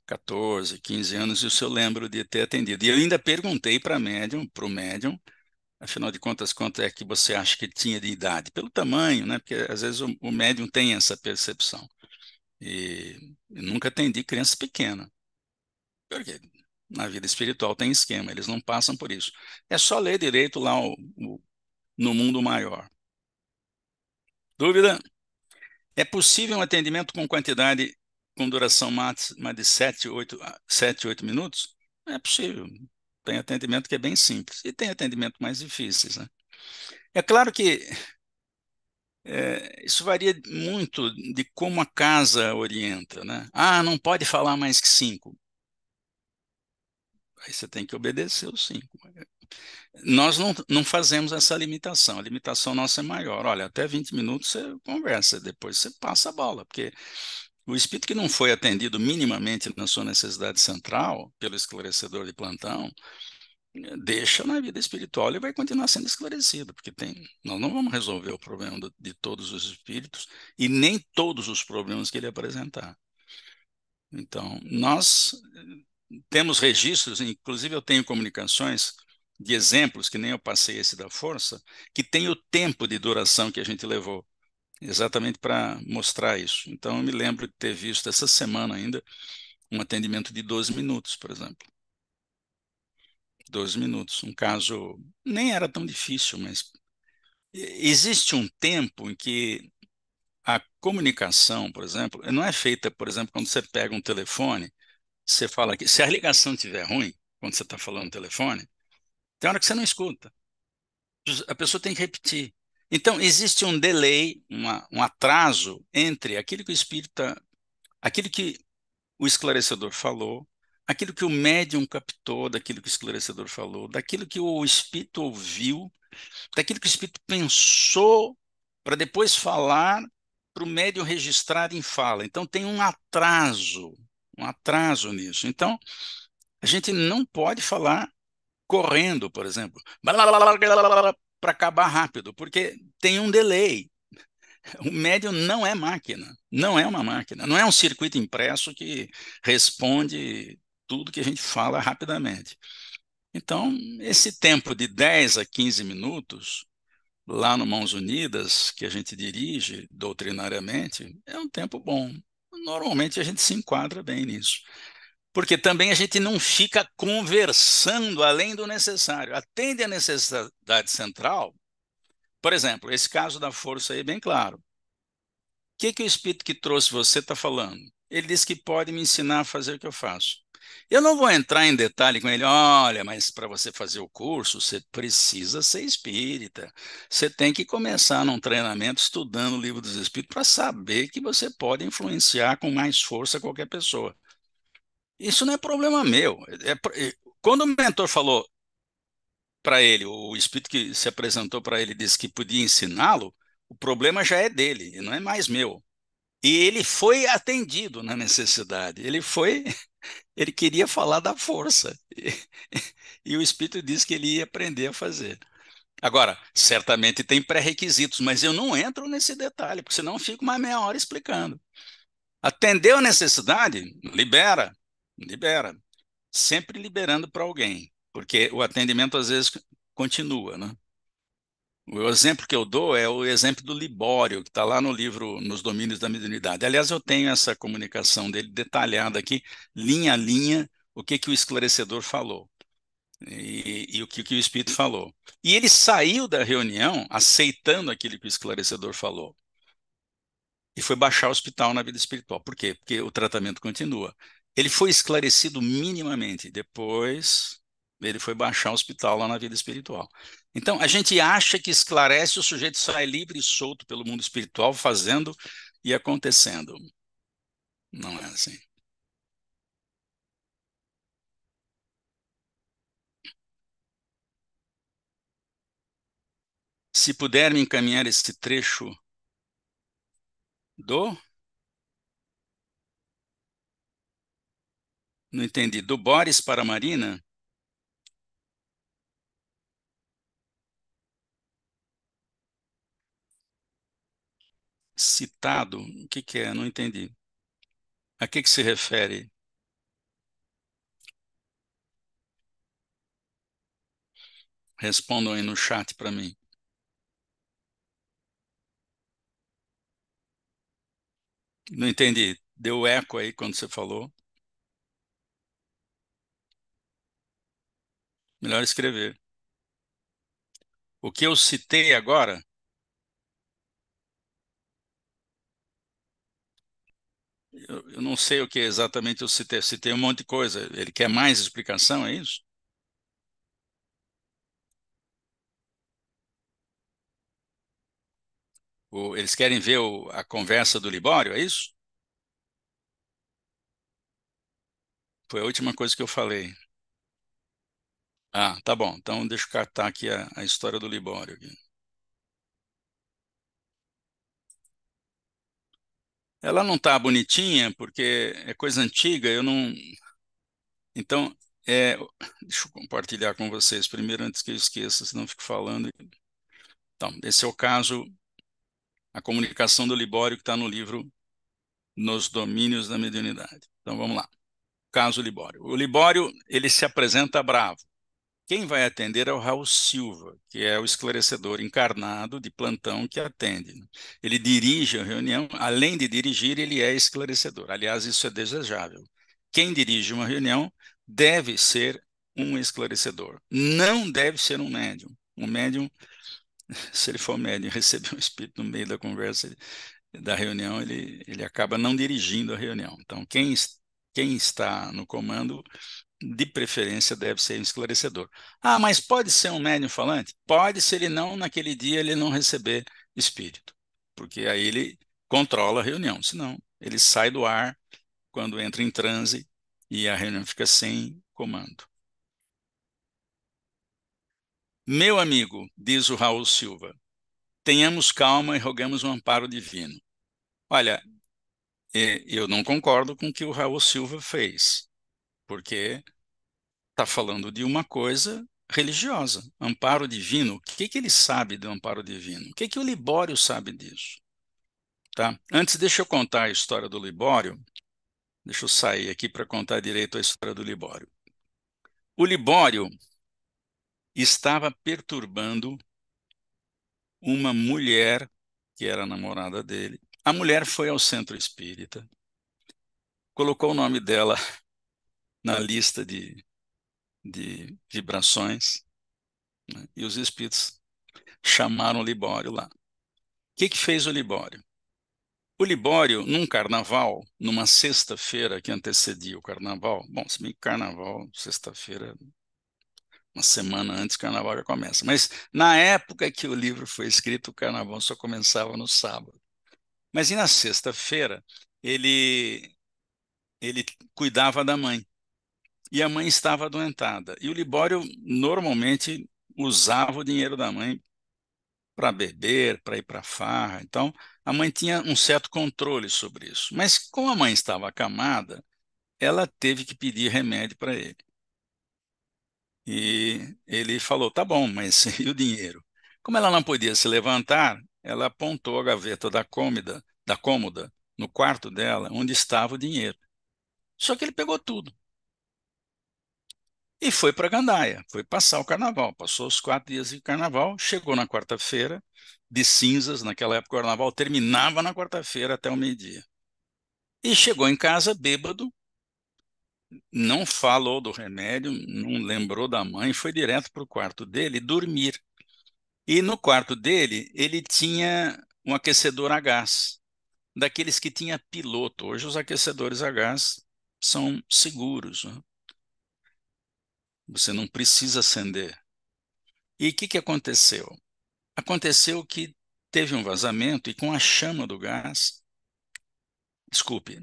14, 15 anos, isso eu lembro de ter atendido. E eu ainda perguntei para o médium, afinal de contas, quanto é que você acha que ele tinha de idade? Pelo tamanho, né? Porque às vezes o médium tem essa percepção. E eu nunca atendi criança pequena, porque na vida espiritual tem esquema, eles não passam por isso. É só ler direito lá no Mundo Maior. Dúvida? É possível um atendimento com quantidade, com duração máxima de 7, 8 minutos? É possível. Tem atendimento que é bem simples e tem atendimento mais difíceis, né? É claro que isso varia muito de como a casa orienta, né? Ah, não pode falar mais que 5. Aí você tem que obedecer os 5. Nós não fazemos essa limitação. A limitação nossa é maior. Olha, até 20 minutos você conversa, depois você passa a bola, porque o espírito que não foi atendido minimamente na sua necessidade central, pelo esclarecedor de plantão, deixa na vida espiritual e vai continuar sendo esclarecido, porque nós não vamos resolver o problema de todos os espíritos e nem todos os problemas que ele apresentar. Então, nós temos registros, inclusive eu tenho comunicações de exemplos, que nem eu passei esse da força, que tem o tempo de duração que a gente levou, exatamente para mostrar isso. Então, eu me lembro de ter visto essa semana ainda um atendimento de 12 minutos, por exemplo. 12 minutos. Um caso nem era tão difícil, mas existe um tempo em que a comunicação, por exemplo, não é feita, por exemplo, quando você pega um telefone, você fala que se a ligação estiver ruim, quando você está falando no telefone, tem hora que você não escuta. A pessoa tem que repetir. Então, existe um delay, um atraso entre aquilo que o espírita, aquilo que o esclarecedor falou, aquilo que o médium captou daquilo que o esclarecedor falou, daquilo que o espírito ouviu, daquilo que o espírito pensou para depois falar para o médium registrar em fala. Então tem um atraso nisso. Então a gente não pode falar correndo, por exemplo, para acabar rápido, porque tem um delay. O médium não é máquina, não é uma máquina, não é um circuito impresso que responde tudo que a gente fala rapidamente. Então, esse tempo de 10 a 15 minutos, lá no Mãos Unidas, que a gente dirige doutrinariamente, é um tempo bom. Normalmente a gente se enquadra bem nisso. Porque também a gente não fica conversando além do necessário. Atende a necessidade central. Por exemplo, esse caso da força aí é bem claro. Que o espírito que trouxe você está falando? Ele disse que pode me ensinar a fazer o que eu faço. Eu não vou entrar em detalhe com ele, olha, mas para você fazer o curso, você precisa ser espírita. Você tem que começar num treinamento estudando o livro dos espíritos para saber que você pode influenciar com mais força qualquer pessoa. Isso não é problema meu. Quando o mentor falou para ele, o espírito que se apresentou para ele disse que podia ensiná-lo, o problema já é dele, não é mais meu. E ele foi atendido na necessidade. Ele queria falar da força. E o Espírito disse que ele ia aprender a fazer. Agora, certamente tem pré-requisitos, mas eu não entro nesse detalhe, porque senão eu fico mais meia hora explicando. Atendeu a necessidade? Libera. Libera. Sempre liberando para alguém, porque o atendimento às vezes continua, né? O exemplo que eu dou é o exemplo do Libório, que está lá no livro Nos Domínios da Mediunidade. Aliás, eu tenho essa comunicação dele detalhada aqui, linha a linha, o que o esclarecedor falou e o que o Espírito falou. E ele saiu da reunião aceitando aquilo que o esclarecedor falou. e foi baixar o hospital na vida espiritual. Por quê? Porque o tratamento continua. Ele foi esclarecido minimamente, depois ele foi baixar o hospital lá na vida espiritual. Então, a gente acha que esclarece, o sujeito sai livre e solto pelo mundo espiritual, fazendo e acontecendo. Não é assim. Se puder me encaminhar esse trecho do... Não entendi. Do Boris para a Marina? Citado? O que que é? Não entendi. A que se refere? Respondam aí no chat para mim. Não entendi. Deu eco aí quando você falou. Melhor escrever. O que eu citei agora, eu não sei o que exatamente eu citei. Eu citei um monte de coisa. Ele quer mais explicação, é isso? Eles querem ver a conversa do Libório, é isso? Foi a última coisa que eu falei. Ah, tá bom. Então deixa eu catar aqui a história do Libório aqui. Ela não tá bonitinha porque é coisa antiga, eu não. Então, deixa eu compartilhar com vocês primeiro antes que eu esqueça, senão eu fico falando. Então, esse é o caso, a comunicação do Libório que está no livro Nos Domínios da Mediunidade. Então, vamos lá. Caso Libório. O Libório, ele se apresenta bravo. Quem vai atender é o Raul Silva, que é o esclarecedor encarnado de plantão que atende. Ele dirige a reunião, além de dirigir, ele é esclarecedor. Aliás, isso é desejável. Quem dirige uma reunião deve ser um esclarecedor, não deve ser um médium. Um médium, se ele for médium e receber um espírito no meio da conversa, da reunião, ele acaba não dirigindo a reunião. Então, quem está no comando de preferência deve ser um esclarecedor. Ah, mas pode ser um médium falante? Pode, se ele não, naquele dia, ele não receber espírito, porque aí ele controla a reunião, senão ele sai do ar quando entra em transe e a reunião fica sem comando. Meu amigo, diz o Raul Silva, tenhamos calma e rogamos um amparo divino. Olha, eu não concordo com o que o Raul Silva fez, porque está falando de uma coisa religiosa, amparo divino. O que que ele sabe do amparo divino? O que que o Libório sabe disso? Tá? Antes, deixa eu contar a história do Libório. Deixa eu sair aqui para contar direito a história do Libório. O Libório estava perturbando uma mulher que era a namorada dele. A mulher foi ao centro espírita, colocou o nome dela na lista de vibrações, né? E os espíritos chamaram o Libório lá. O que que fez o Libório? O Libório, num carnaval, numa sexta-feira que antecedia o carnaval, bom, se bem que carnaval, sexta-feira, uma semana antes, o carnaval já começa. Mas na época que o livro foi escrito, o carnaval só começava no sábado. Mas e na sexta-feira, ele, ele cuidava da mãe. E a mãe estava adoentada. E o Libório normalmente usava o dinheiro da mãe para beber, para ir para farra. Então, a mãe tinha um certo controle sobre isso. Mas como a mãe estava acamada, ela teve que pedir remédio para ele. E ele falou: tá bom, mas e o dinheiro? Como ela não podia se levantar, ela apontou a gaveta da cômoda, no quarto dela, onde estava o dinheiro. Só que ele pegou tudo e foi para Gandaia, foi passar o carnaval. Passou os 4 dias de carnaval, chegou na quarta-feira de cinzas. Naquela época o carnaval terminava na quarta-feira até o meio-dia. E chegou em casa bêbado, não falou do remédio, não lembrou da mãe, foi direto para o quarto dele dormir. E no quarto dele, ele tinha um aquecedor a gás. daqueles que tinha piloto. Hoje os aquecedores a gás são seguros, né? Você não precisa acender. E o que que aconteceu? Aconteceu que teve um vazamento e com a chama do gás, desculpe,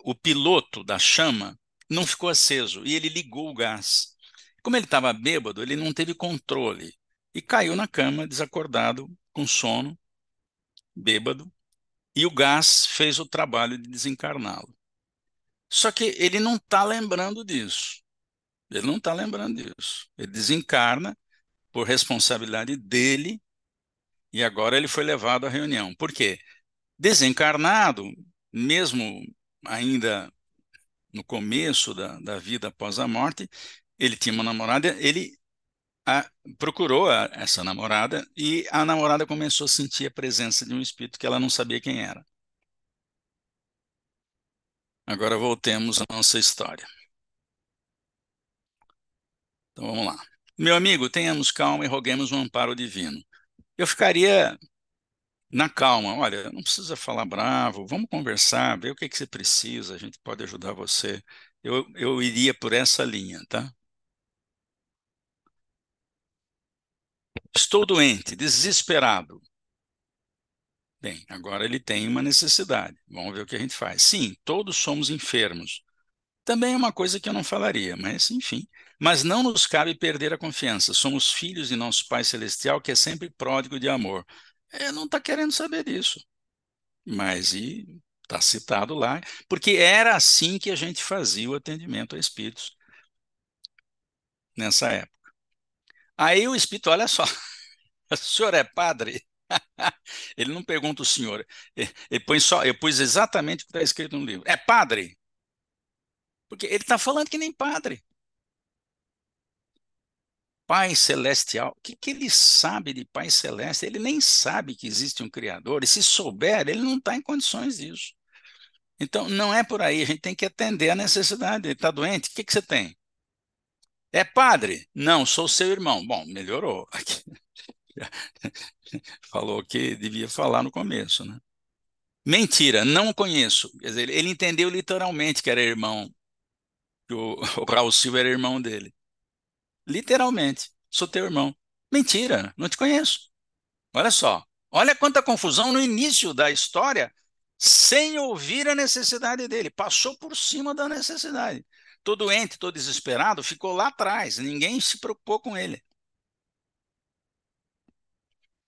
o piloto da chama não ficou aceso e ele ligou o gás. Como ele estava bêbado, ele não teve controle e caiu na cama, desacordado, com sono, bêbado, e o gás fez o trabalho de desencarná-lo. Só que ele não está lembrando disso. Ele não está lembrando disso. Ele desencarna por responsabilidade dele e agora ele foi levado à reunião. Por quê? Desencarnado, mesmo ainda no começo da vida após a morte, ele tinha uma namorada, ele a- procurou essa namorada e a namorada começou a sentir a presença de um espírito que ela não sabia quem era. Agora voltemos à nossa história. Então vamos lá. Meu amigo, tenhamos calma e roguemos um amparo divino. Eu ficaria na calma, olha, não precisa falar bravo, vamos conversar, ver o que que você precisa, a gente pode ajudar você. Eu iria por essa linha, tá? Estou doente, desesperado. Bem, agora ele tem uma necessidade. Vamos ver o que a gente faz. Sim, todos somos enfermos. Também é uma coisa que eu não falaria, mas enfim. Mas não nos cabe perder a confiança. Somos filhos de nosso Pai Celestial, que é sempre pródigo de amor. Não está querendo saber disso. Mas e está citado lá, porque era assim que a gente fazia o atendimento a espíritos nessa época. Aí o espírito, olha só, o senhor é padre? Ele não pergunta o senhor, ele põe só, eu pus exatamente o que está escrito no livro. É padre? Porque ele está falando que nem padre. Pai Celestial, o que que ele sabe de Pai Celeste? Ele nem sabe que existe um Criador, e se souber, ele não está em condições disso. Então, não é por aí, a gente tem que atender a necessidade. Ele está doente, o que que você tem? É padre? Não, sou seu irmão. Bom, melhorou. Falou que devia falar no começo, né? Mentira, não conheço. Quer dizer, ele entendeu literalmente que era irmão, que o Raul Silva era irmão dele. Literalmente, sou teu irmão. Mentira, não te conheço. Olha só, olha quanta confusão no início da história, sem ouvir a necessidade dele. Passou por cima da necessidade. Tô doente, tô desesperado, ficou lá atrás. Ninguém se preocupou com ele.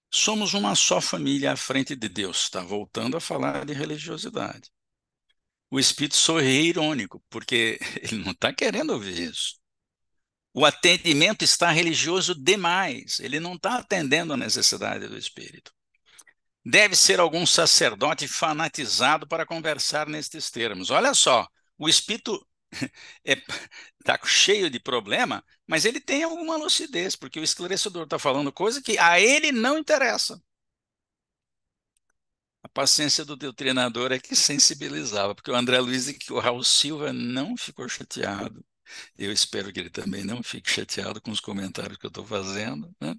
Somos uma só família à frente de Deus. Está voltando a falar de religiosidade. O espírito sorri irônico, porque ele não está querendo ouvir isso. O atendimento está religioso demais. Ele não está atendendo a necessidade do espírito. Deve ser algum sacerdote fanatizado para conversar nestes termos. Olha só, o espírito está cheio de problema, mas ele tem alguma lucidez, porque o esclarecedor está falando coisa que a ele não interessa. A paciência do teu treinador é que sensibilizava, porque o André Luiz e que o Raul Silva não ficou chateado. Eu espero que ele também não fique chateado com os comentários que eu estou fazendo, né?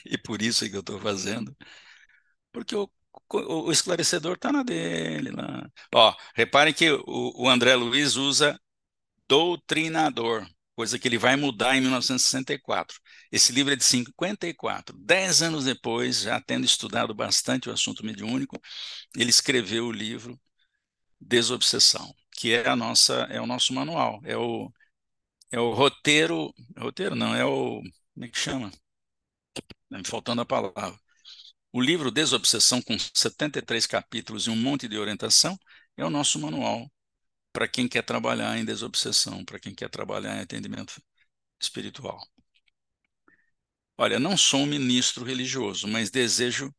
E por isso é que eu estou fazendo, porque o esclarecedor está na dele lá. Ó, reparem que o André Luiz usa doutrinador, coisa que ele vai mudar em 1964. Esse livro é de 54. 10 anos depois, já tendo estudado bastante o assunto mediúnico, ele escreveu o livro Desobsessão, que é é o nosso manual, é o roteiro não, como é que chama? Tá me faltando a palavra. O livro Desobsessão, com 73 capítulos e um monte de orientação, é o nosso manual para quem quer trabalhar em desobsessão, para quem quer trabalhar em atendimento espiritual. Olha, não sou um ministro religioso, mas desejo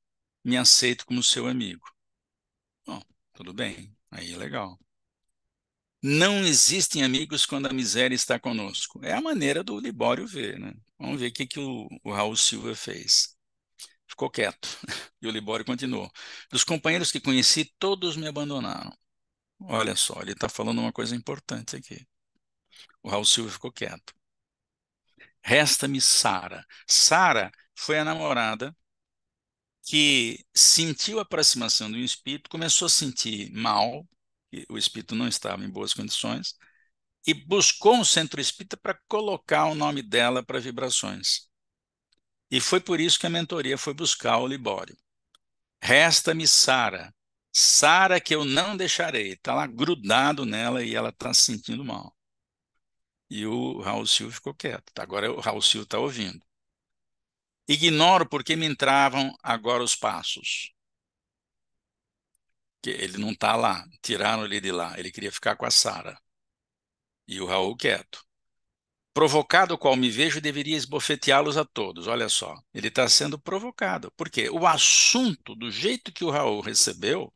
me aceito como seu amigo. Bom, tudo bem, aí é legal. Não existem amigos quando a miséria está conosco. É a maneira do Libório ver, né? Vamos ver o que, que o Raul Silva fez. Ficou quieto. E o Libório continuou. Dos companheiros que conheci, todos me abandonaram. Olha só, ele está falando uma coisa importante aqui. O Raul Silva ficou quieto. Resta-me Sara. Sara foi a namorada que sentiu a aproximação do espírito, começou a sentir mal, que o espírito não estava em boas condições, e buscou um centro espírita para colocar o nome dela para vibrações. E foi por isso que a mentoria foi buscar o Libório. Resta-me Sara. Sara que eu não deixarei. Está lá grudado nela e ela está se sentindo mal. E o Raul Silva ficou quieto. Agora o Raul Silva está ouvindo. Ignoro porque me entravam agora os passos. Que ele não está lá. Tiraram ele de lá. Ele queria ficar com a Sara. E o Raul quieto. Provocado qual me vejo, deveria esbofeteá-los a todos. Olha só, ele está sendo provocado. Por quê? O assunto, do jeito que o Raul recebeu,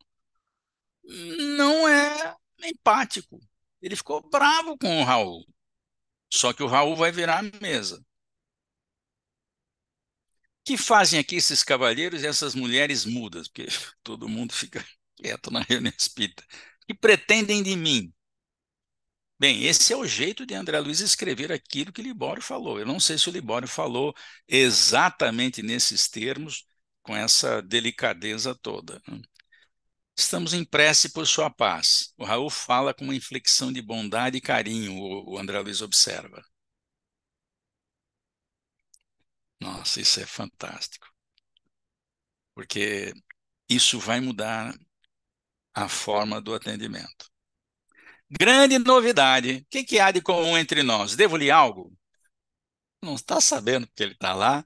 não é empático. Ele ficou bravo com o Raul. Só que o Raul vai virar a mesa. O que fazem aqui esses cavalheiros e essas mulheres mudas? Porque todo mundo fica quieto na reunião espírita. O que pretendem de mim? Bem, esse é o jeito de André Luiz escrever aquilo que Libório falou. Eu não sei se o Libório falou exatamente nesses termos, com essa delicadeza toda. Estamos em prece por sua paz. O Raul fala com uma inflexão de bondade e carinho, o André Luiz observa. Nossa, isso é fantástico. Porque isso vai mudar a forma do atendimento. Grande novidade. O que há de comum entre nós? Devo-lhe algo? Não está sabendo que ele está lá.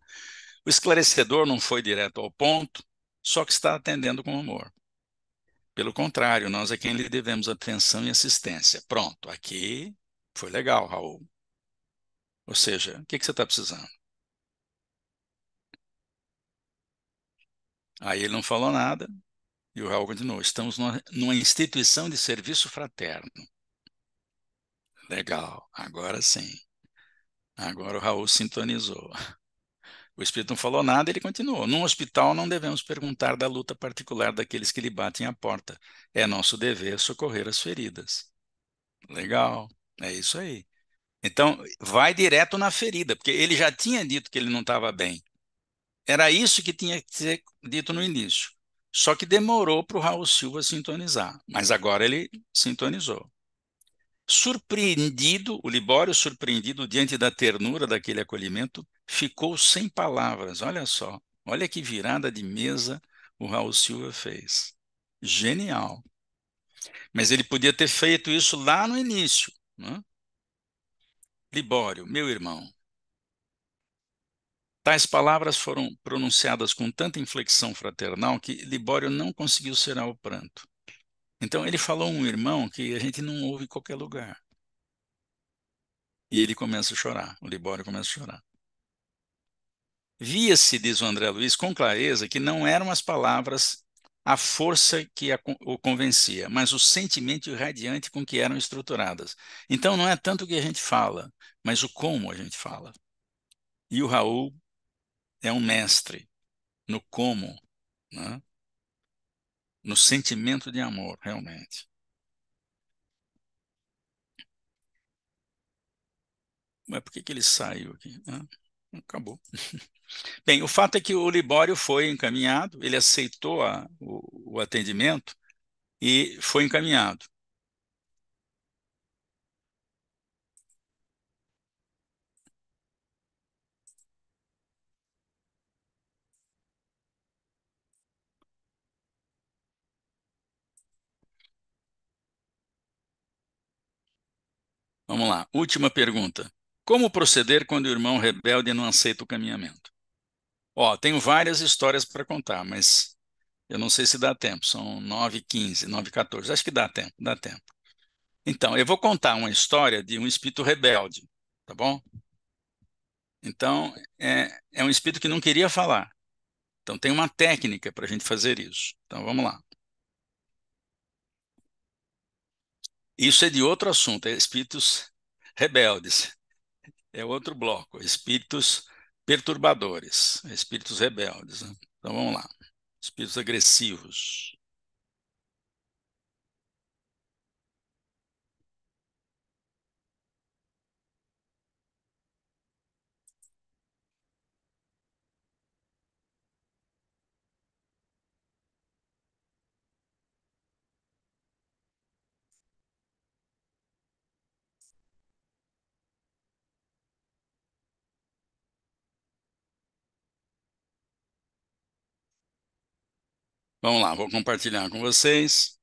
O esclarecedor não foi direto ao ponto, só que está atendendo com amor. Pelo contrário, nós é quem lhe devemos atenção e assistência. Pronto, aqui foi legal, Raul. Ou seja, o que você está precisando? Aí ele não falou nada e o Raul continuou. Estamos numa instituição de serviço fraterno. Legal, agora sim. Agora o Raul sintonizou. O espírito não falou nada, ele continuou. Num hospital não devemos perguntar da luta particular daqueles que lhe batem à porta. É nosso dever socorrer as feridas. Legal, é isso aí. Então, vai direto na ferida, porque ele já tinha dito que ele não estava bem. Era isso que tinha que ser dito no início. Só que demorou para o Raul Silva sintonizar, mas agora ele sintonizou. Surpreendido, o Libório, surpreendido diante da ternura daquele acolhimento, ficou sem palavras. Olha só, olha que virada de mesa o Raul Silva fez. Genial. Mas ele podia ter feito isso lá no início, né? Libório, meu irmão. Tais palavras foram pronunciadas com tanta inflexão fraternal que Libório não conseguiu ser ao pranto. Então ele falou um irmão que a gente não ouve em qualquer lugar. E ele começa a chorar, o Libório começa a chorar. Via-se, diz o André Luiz, com clareza que não eram as palavras a força que o convencia, mas o sentimento irradiante com que eram estruturadas. Então não é tanto o que a gente fala, mas o como a gente fala. E o Raul é um mestre no como, né? No sentimento de amor, realmente. Mas por que que ele saiu aqui? Ah, acabou. Bem, o fato é que o Libório foi encaminhado, ele aceitou o atendimento e foi encaminhado. Vamos lá, última pergunta. Como proceder quando o irmão rebelde não aceita o caminhamento? Ó, tenho várias histórias para contar, mas eu não sei se dá tempo. São 9h15, 9h14. Acho que dá tempo, dá tempo. Então, eu vou contar uma história de um espírito rebelde, tá bom? Então, é um espírito que não queria falar. Então, tem uma técnica para a gente fazer isso. Então, vamos lá. Isso é de outro assunto, é espíritos rebeldes. É outro bloco, espíritos perturbadores, espíritos rebeldes, né? Então, vamos lá. Espíritos agressivos. Vamos lá, vou compartilhar com vocês.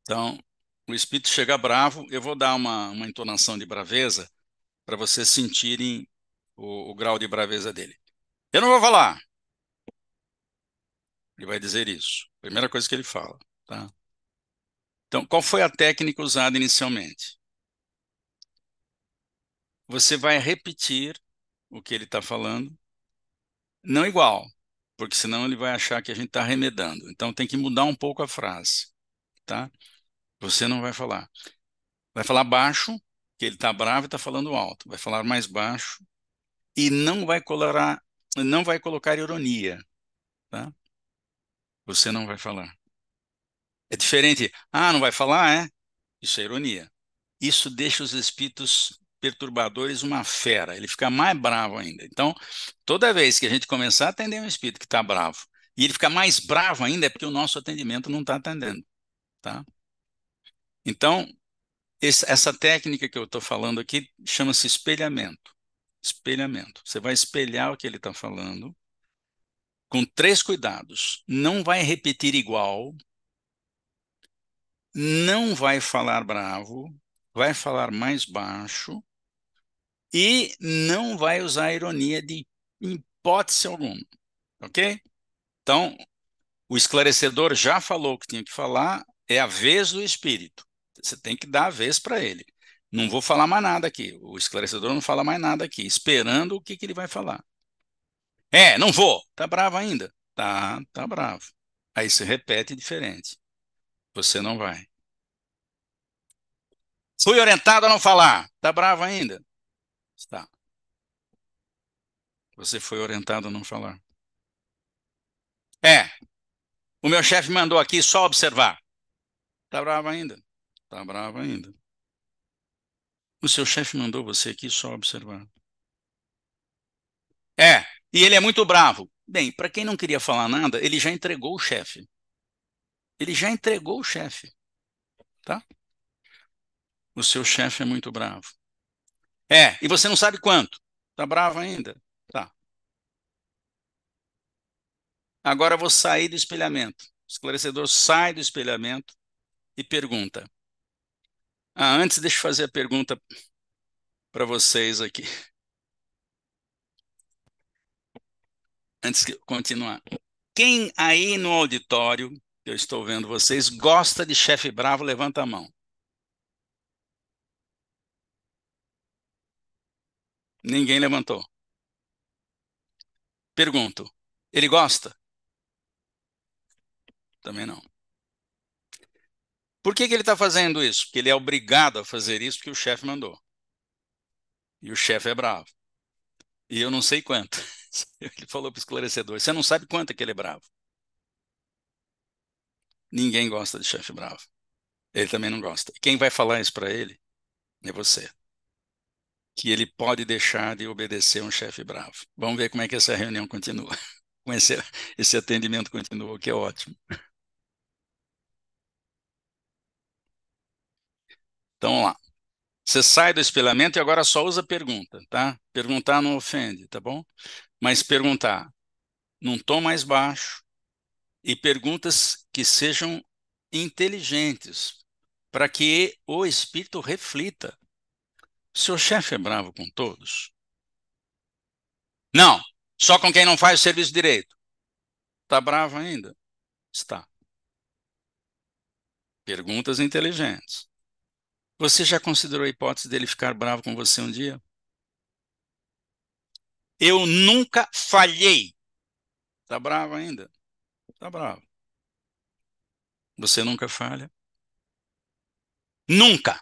Então, o espírito chega bravo, eu vou dar uma entonação de braveza para vocês sentirem o grau de braveza dele. Eu não vou falar. Ele vai dizer isso. Primeira coisa que ele fala, tá? Então, qual foi a técnica usada inicialmente? Você vai repetir o que ele está falando, não igual, porque senão ele vai achar que a gente está remedando. Então, tem que mudar um pouco a frase, tá? Você não vai falar. Vai falar baixo, que ele está bravo e está falando alto. Vai falar mais baixo e não vai colocar ironia, tá? Você não vai falar. É diferente. Ah, não vai falar, é? Isso é ironia. Isso deixa os espíritos perturbadores uma fera. Ele fica mais bravo ainda. Então, toda vez que a gente começar a atender um espírito que está bravo e ele fica mais bravo ainda, é porque o nosso atendimento não está atendendo, tá? Então, essa técnica que eu estou falando aqui chama-se espelhamento. Espelhamento. Você vai espelhar o que ele está falando com 3 cuidados. Não vai repetir igual, não vai falar bravo, vai falar mais baixo e não vai usar ironia de hipótese alguma, ok? Então, o esclarecedor já falou o que tinha que falar, é a vez do espírito. Você tem que dar a vez para ele. Não vou falar mais nada aqui. O esclarecedor não fala mais nada aqui, esperando o que que ele vai falar. É, não vou. Tá bravo ainda? Tá bravo. Aí se repete diferente. Você não vai. Fui orientado a não falar. Tá bravo ainda? Está. Você foi orientado a não falar. É, o meu chefe mandou aqui só observar. Tá bravo ainda? Tá bravo ainda. O seu chefe mandou você aqui só observar. É, e ele é muito bravo. Bem, para quem não queria falar nada, ele já entregou o chefe. Ele já entregou o chefe, tá? O seu chefe é muito bravo. É, e você não sabe quanto. Tá bravo ainda? Tá. Agora eu vou sair do espelhamento. O esclarecedor sai do espelhamento e pergunta. Ah, antes deixa eu fazer a pergunta para vocês aqui. Antes de continuar. Quem aí no auditório, eu estou vendo vocês, gosta de chefe bravo, levanta a mão. Ninguém levantou. Pergunto, ele gosta? Também não. Por que que ele está fazendo isso? Porque ele é obrigado a fazer isso porque o chefe mandou. E o chefe é bravo. E eu não sei quanto. Ele falou para o esclarecedor, você não sabe quanto é que ele é bravo. Ninguém gosta de chefe bravo. Ele também não gosta. Quem vai falar isso para ele é você. Que ele pode deixar de obedecer um chefe bravo. Vamos ver como é que essa reunião continua. Como esse atendimento continua, o que é ótimo. Então, vamos lá. Você sai do espelhamento e agora só usa pergunta, tá? Perguntar não ofende, tá bom? Mas perguntar num tom mais baixo e perguntas que sejam inteligentes, para que o espírito reflita. Seu chefe é bravo com todos? Não, só com quem não faz o serviço direito. Está bravo ainda? Está. Perguntas inteligentes. Você já considerou a hipótese dele ficar bravo com você um dia? Eu nunca falhei. Está bravo ainda? Está bravo. Você nunca falha? Nunca.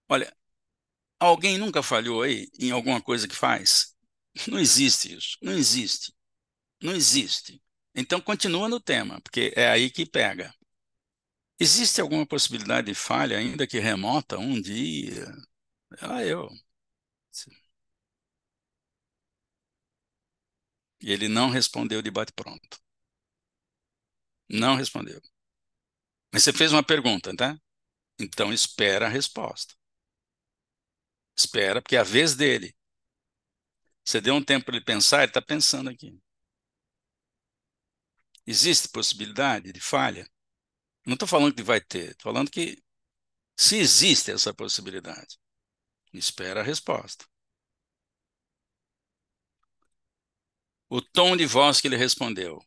Olha, alguém nunca falhou aí em alguma coisa que faz? Não existe isso. Não existe. Não existe. Então continua no tema, porque é aí que pega. Existe alguma possibilidade de falha, ainda que remota, um dia? Ah, eu. E ele não respondeu de bate-pronto. Não respondeu. Mas você fez uma pergunta, tá? Então espera a resposta. Espera, porque é a vez dele. Você deu um tempo para ele pensar, ele está pensando aqui. Existe possibilidade de falha? Não estou falando que vai ter, estou falando que se existe essa possibilidade, espera a resposta. O tom de voz que ele respondeu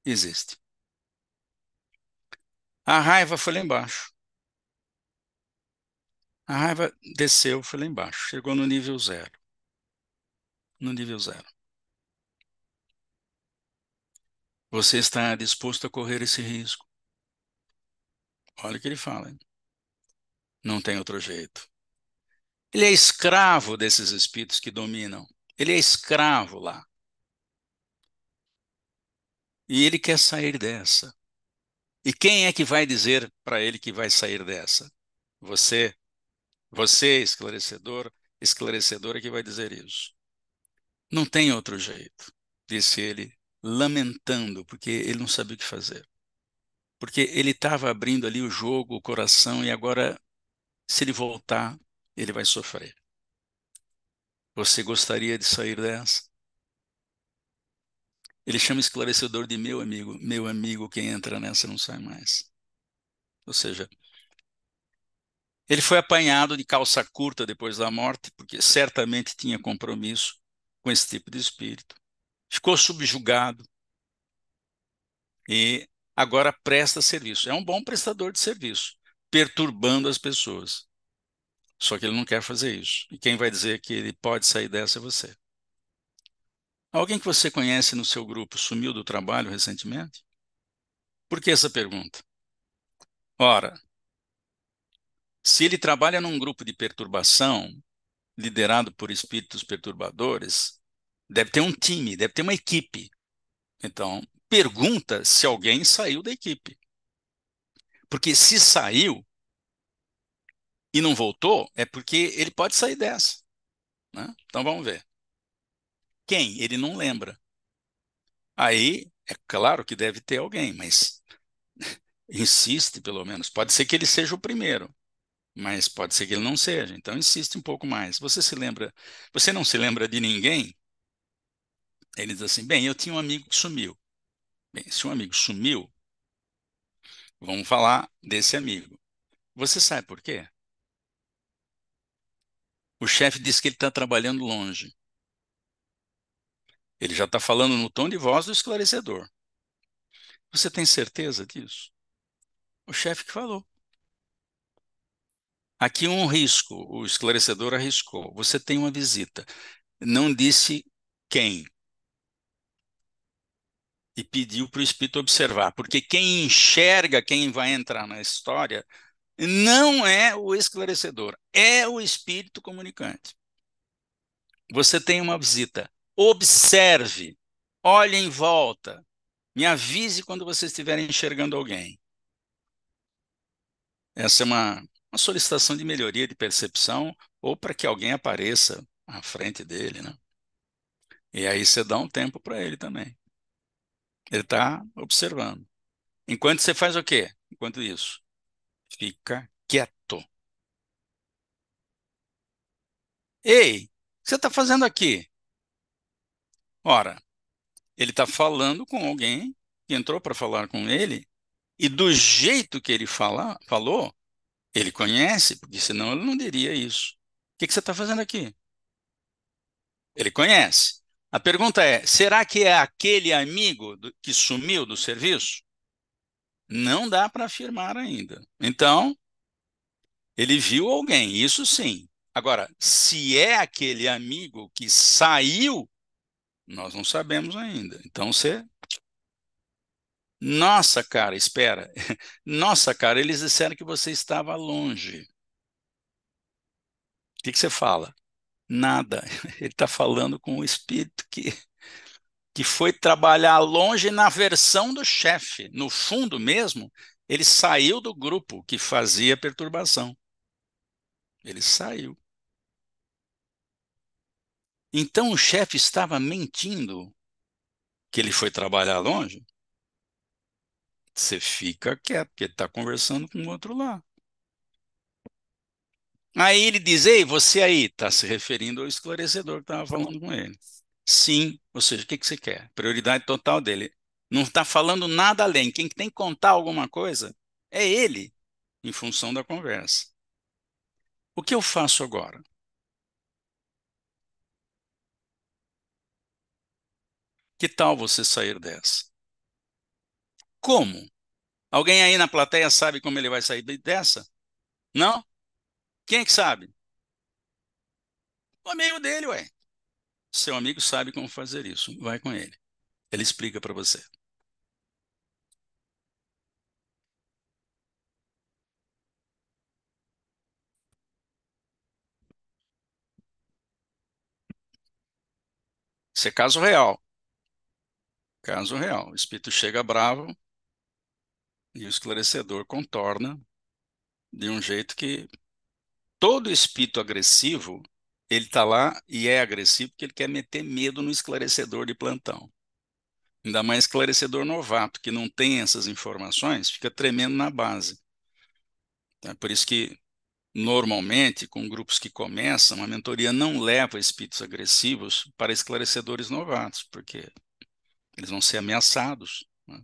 existe. A raiva foi lá embaixo. A raiva desceu, foi lá embaixo. Chegou no nível zero. No nível zero. Você está disposto a correr esse risco? Olha o que ele fala. Hein? Não tem outro jeito. Ele é escravo desses espíritos que dominam. Ele é escravo lá. E ele quer sair dessa. E quem é que vai dizer para ele que vai sair dessa? Você. Você, esclarecedor, esclarecedora, que vai dizer isso. Não tem outro jeito, disse ele, lamentando, porque ele não sabia o que fazer. Porque ele estava abrindo ali o jogo, o coração, e agora, se ele voltar, ele vai sofrer. Você gostaria de sair dessa? Ele chama esclarecedor de meu amigo, quem entra nessa não sai mais. Ou seja, ele foi apanhado de calça curta depois da morte, porque certamente tinha compromisso com esse tipo de espírito. Ficou subjugado e agora presta serviço. É um bom prestador de serviço, perturbando as pessoas. Só que ele não quer fazer isso. E quem vai dizer que ele pode sair dessa é você. Alguém que você conhece no seu grupo sumiu do trabalho recentemente? Por que essa pergunta? Ora, se ele trabalha num grupo de perturbação, liderado por espíritos perturbadores, deve ter um time, deve ter uma equipe. Então, pergunta se alguém saiu da equipe. Porque se saiu e não voltou, é porque ele pode sair dessa. Né? Então vamos ver. Quem? Ele não lembra. Aí, é claro que deve ter alguém, mas insiste pelo menos. Pode ser que ele seja o primeiro, mas pode ser que ele não seja. Então insiste um pouco mais. Você se lembra? Você não se lembra de ninguém? Ele diz assim: bem, eu tinha um amigo que sumiu. Bem, se um amigo sumiu, vamos falar desse amigo. Você sabe por quê? O chefe disse que ele está trabalhando longe. Ele já está falando no tom de voz do esclarecedor. Você tem certeza disso? O chefe que falou. Aqui um risco, o esclarecedor arriscou. Você tem uma visita. Não disse quem. E pediu para o espírito observar. Porque quem enxerga quem vai entrar na história não é o esclarecedor, é o espírito comunicante. Você tem uma visita. Observe. Olhe em volta. Me avise quando você estiver enxergando alguém. Essa é uma solicitação de melhoria de percepção ou para que alguém apareça à frente dele, né? E aí você dá um tempo para ele também. Ele está observando. Enquanto você faz o quê? Enquanto isso, fica quieto. Ei, o que você está fazendo aqui? Ora, ele está falando com alguém que entrou para falar com ele e do jeito que ele falou, ele conhece, porque senão ele não diria isso. O que você está fazendo aqui? Ele conhece. A pergunta é: será que é aquele amigo que sumiu do serviço? Não dá para afirmar ainda. Então, ele viu alguém, isso sim. Agora, se é aquele amigo que saiu, nós não sabemos ainda. Então você. Nossa, cara, espera. Nossa, cara, eles disseram que você estava longe. O que você fala? Nada. Ele está falando com o espírito que foi trabalhar longe na versão do chefe. No fundo mesmo, ele saiu do grupo que fazia perturbação. Ele saiu. Então o chefe estava mentindo que ele foi trabalhar longe? Você fica quieto, porque ele está conversando com o outro lá. Aí ele diz: Ei, você aí, está se referindo ao esclarecedor que estava falando com ele. Sim, ou seja, o que que você quer? Prioridade total dele. Não está falando nada além. Quem tem que contar alguma coisa é ele, em função da conversa. O que eu faço agora? Que tal você sair dessa? Como? Alguém aí na plateia sabe como ele vai sair dessa? Não? Quem é que sabe? O amigo dele, ué. Seu amigo sabe como fazer isso. Vai com ele. Ele explica para você. Isso é caso real. Caso real. O espírito chega bravo e o esclarecedor contorna de um jeito que todo espírito agressivo, ele está lá e é agressivo porque ele quer meter medo no esclarecedor de plantão. Ainda mais esclarecedor novato, que não tem essas informações, fica tremendo na base. É por isso que, normalmente, com grupos que começam, a mentoria não leva espíritos agressivos para esclarecedores novatos, porque eles vão ser ameaçados, né?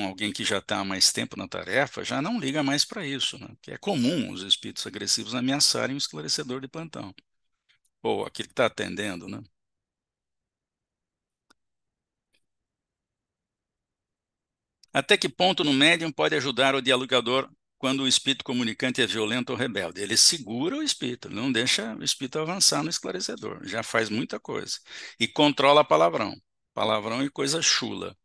Alguém que já está há mais tempo na tarefa já não liga mais para isso, né? Que é comum os espíritos agressivos ameaçarem o esclarecedor de plantão, ou aquele que está atendendo, né? Até que ponto no médium pode ajudar o dialogador quando o espírito comunicante é violento ou rebelde? Ele segura o espírito, ele não deixa o espírito avançar no esclarecedor, já faz muita coisa. E controla palavrão. Palavrão e coisa chula.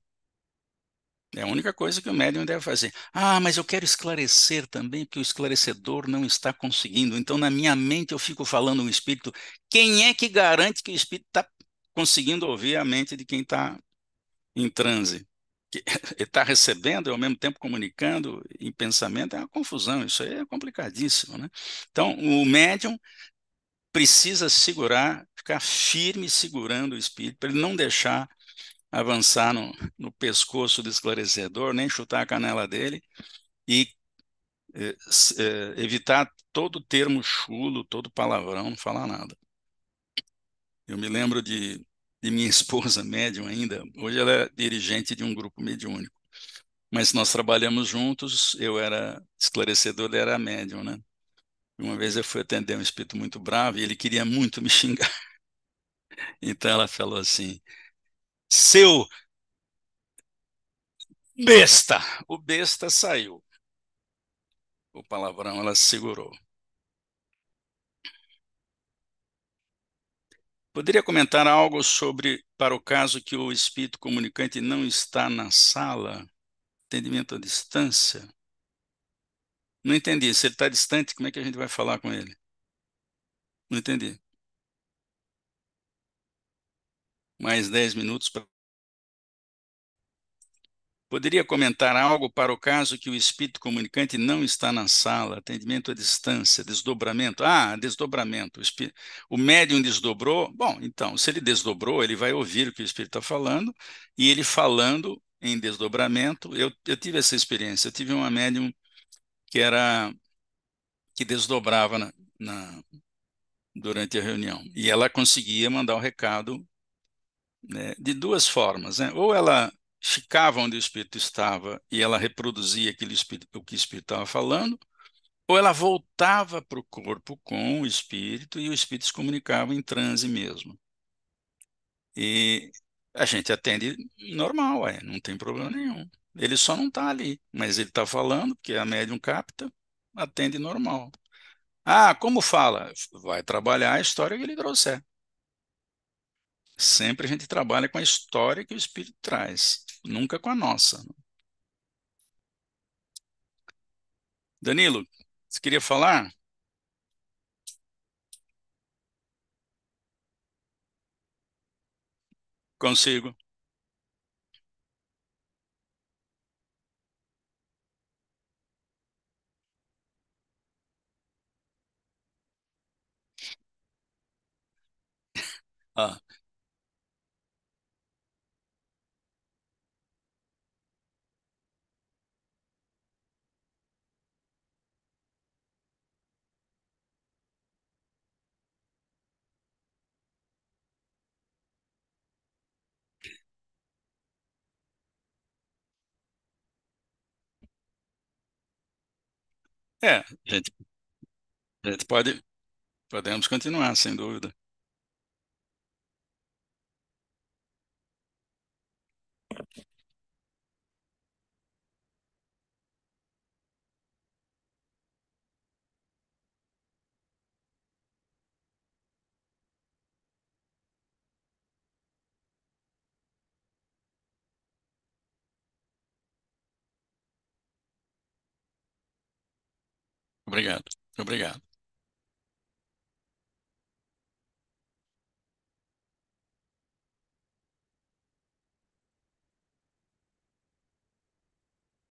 É a única coisa que o médium deve fazer. Ah, mas eu quero esclarecer também, porque o esclarecedor não está conseguindo. Então, na minha mente, eu fico falando o espírito. Quem é que garante que o espírito está conseguindo ouvir a mente de quem está em transe? Que ele está recebendo e ao mesmo tempo comunicando em pensamento, é uma confusão, isso aí é complicadíssimo, né? Então, o médium precisa segurar, ficar firme segurando o espírito, para ele não deixar avançar no pescoço do esclarecedor, nem chutar a canela dele e evitar todo termo chulo, todo palavrão, não falar nada. Eu me lembro de minha esposa médium ainda, hoje ela é dirigente de um grupo mediúnico. Mas nós trabalhamos juntos, eu era esclarecedor, ele era médium, né? Uma vez eu fui atender um espírito muito bravo e ele queria muito me xingar. Então ela falou assim: Seu besta! O besta saiu. O palavrão ela segurou. Poderia comentar algo sobre, para o caso que o espírito comunicante não está na sala? Atendimento à distância? Não entendi. Se ele está distante, como é que a gente vai falar com ele? Não entendi. Mais 10 minutos para. Poderia comentar algo para o caso que o espírito comunicante não está na sala, atendimento à distância, desdobramento. Ah, desdobramento. O médium desdobrou. Bom, então, se ele desdobrou, ele vai ouvir o que o espírito está falando, e ele falando em desdobramento. Eu tive essa experiência. Eu tive uma médium que era que desdobrava durante a reunião, e ela conseguia mandar o recado, né, de duas formas, né? Ou ela ficava onde o espírito estava e ela reproduzia o que o espírito estava falando, ou ela voltava para o corpo com o espírito e o espírito se comunicava em transe mesmo. E a gente atende normal, não tem problema nenhum. Ele só não está ali, mas ele está falando, porque a médium capta, atende normal. Ah, como fala? Vai trabalhar a história que ele trouxer. Sempre a gente trabalha com a história que o espírito traz, nunca com a nossa. Danilo, você queria falar? Consigo. Ah, A gente podemos continuar, sem dúvida. Obrigado. Obrigado.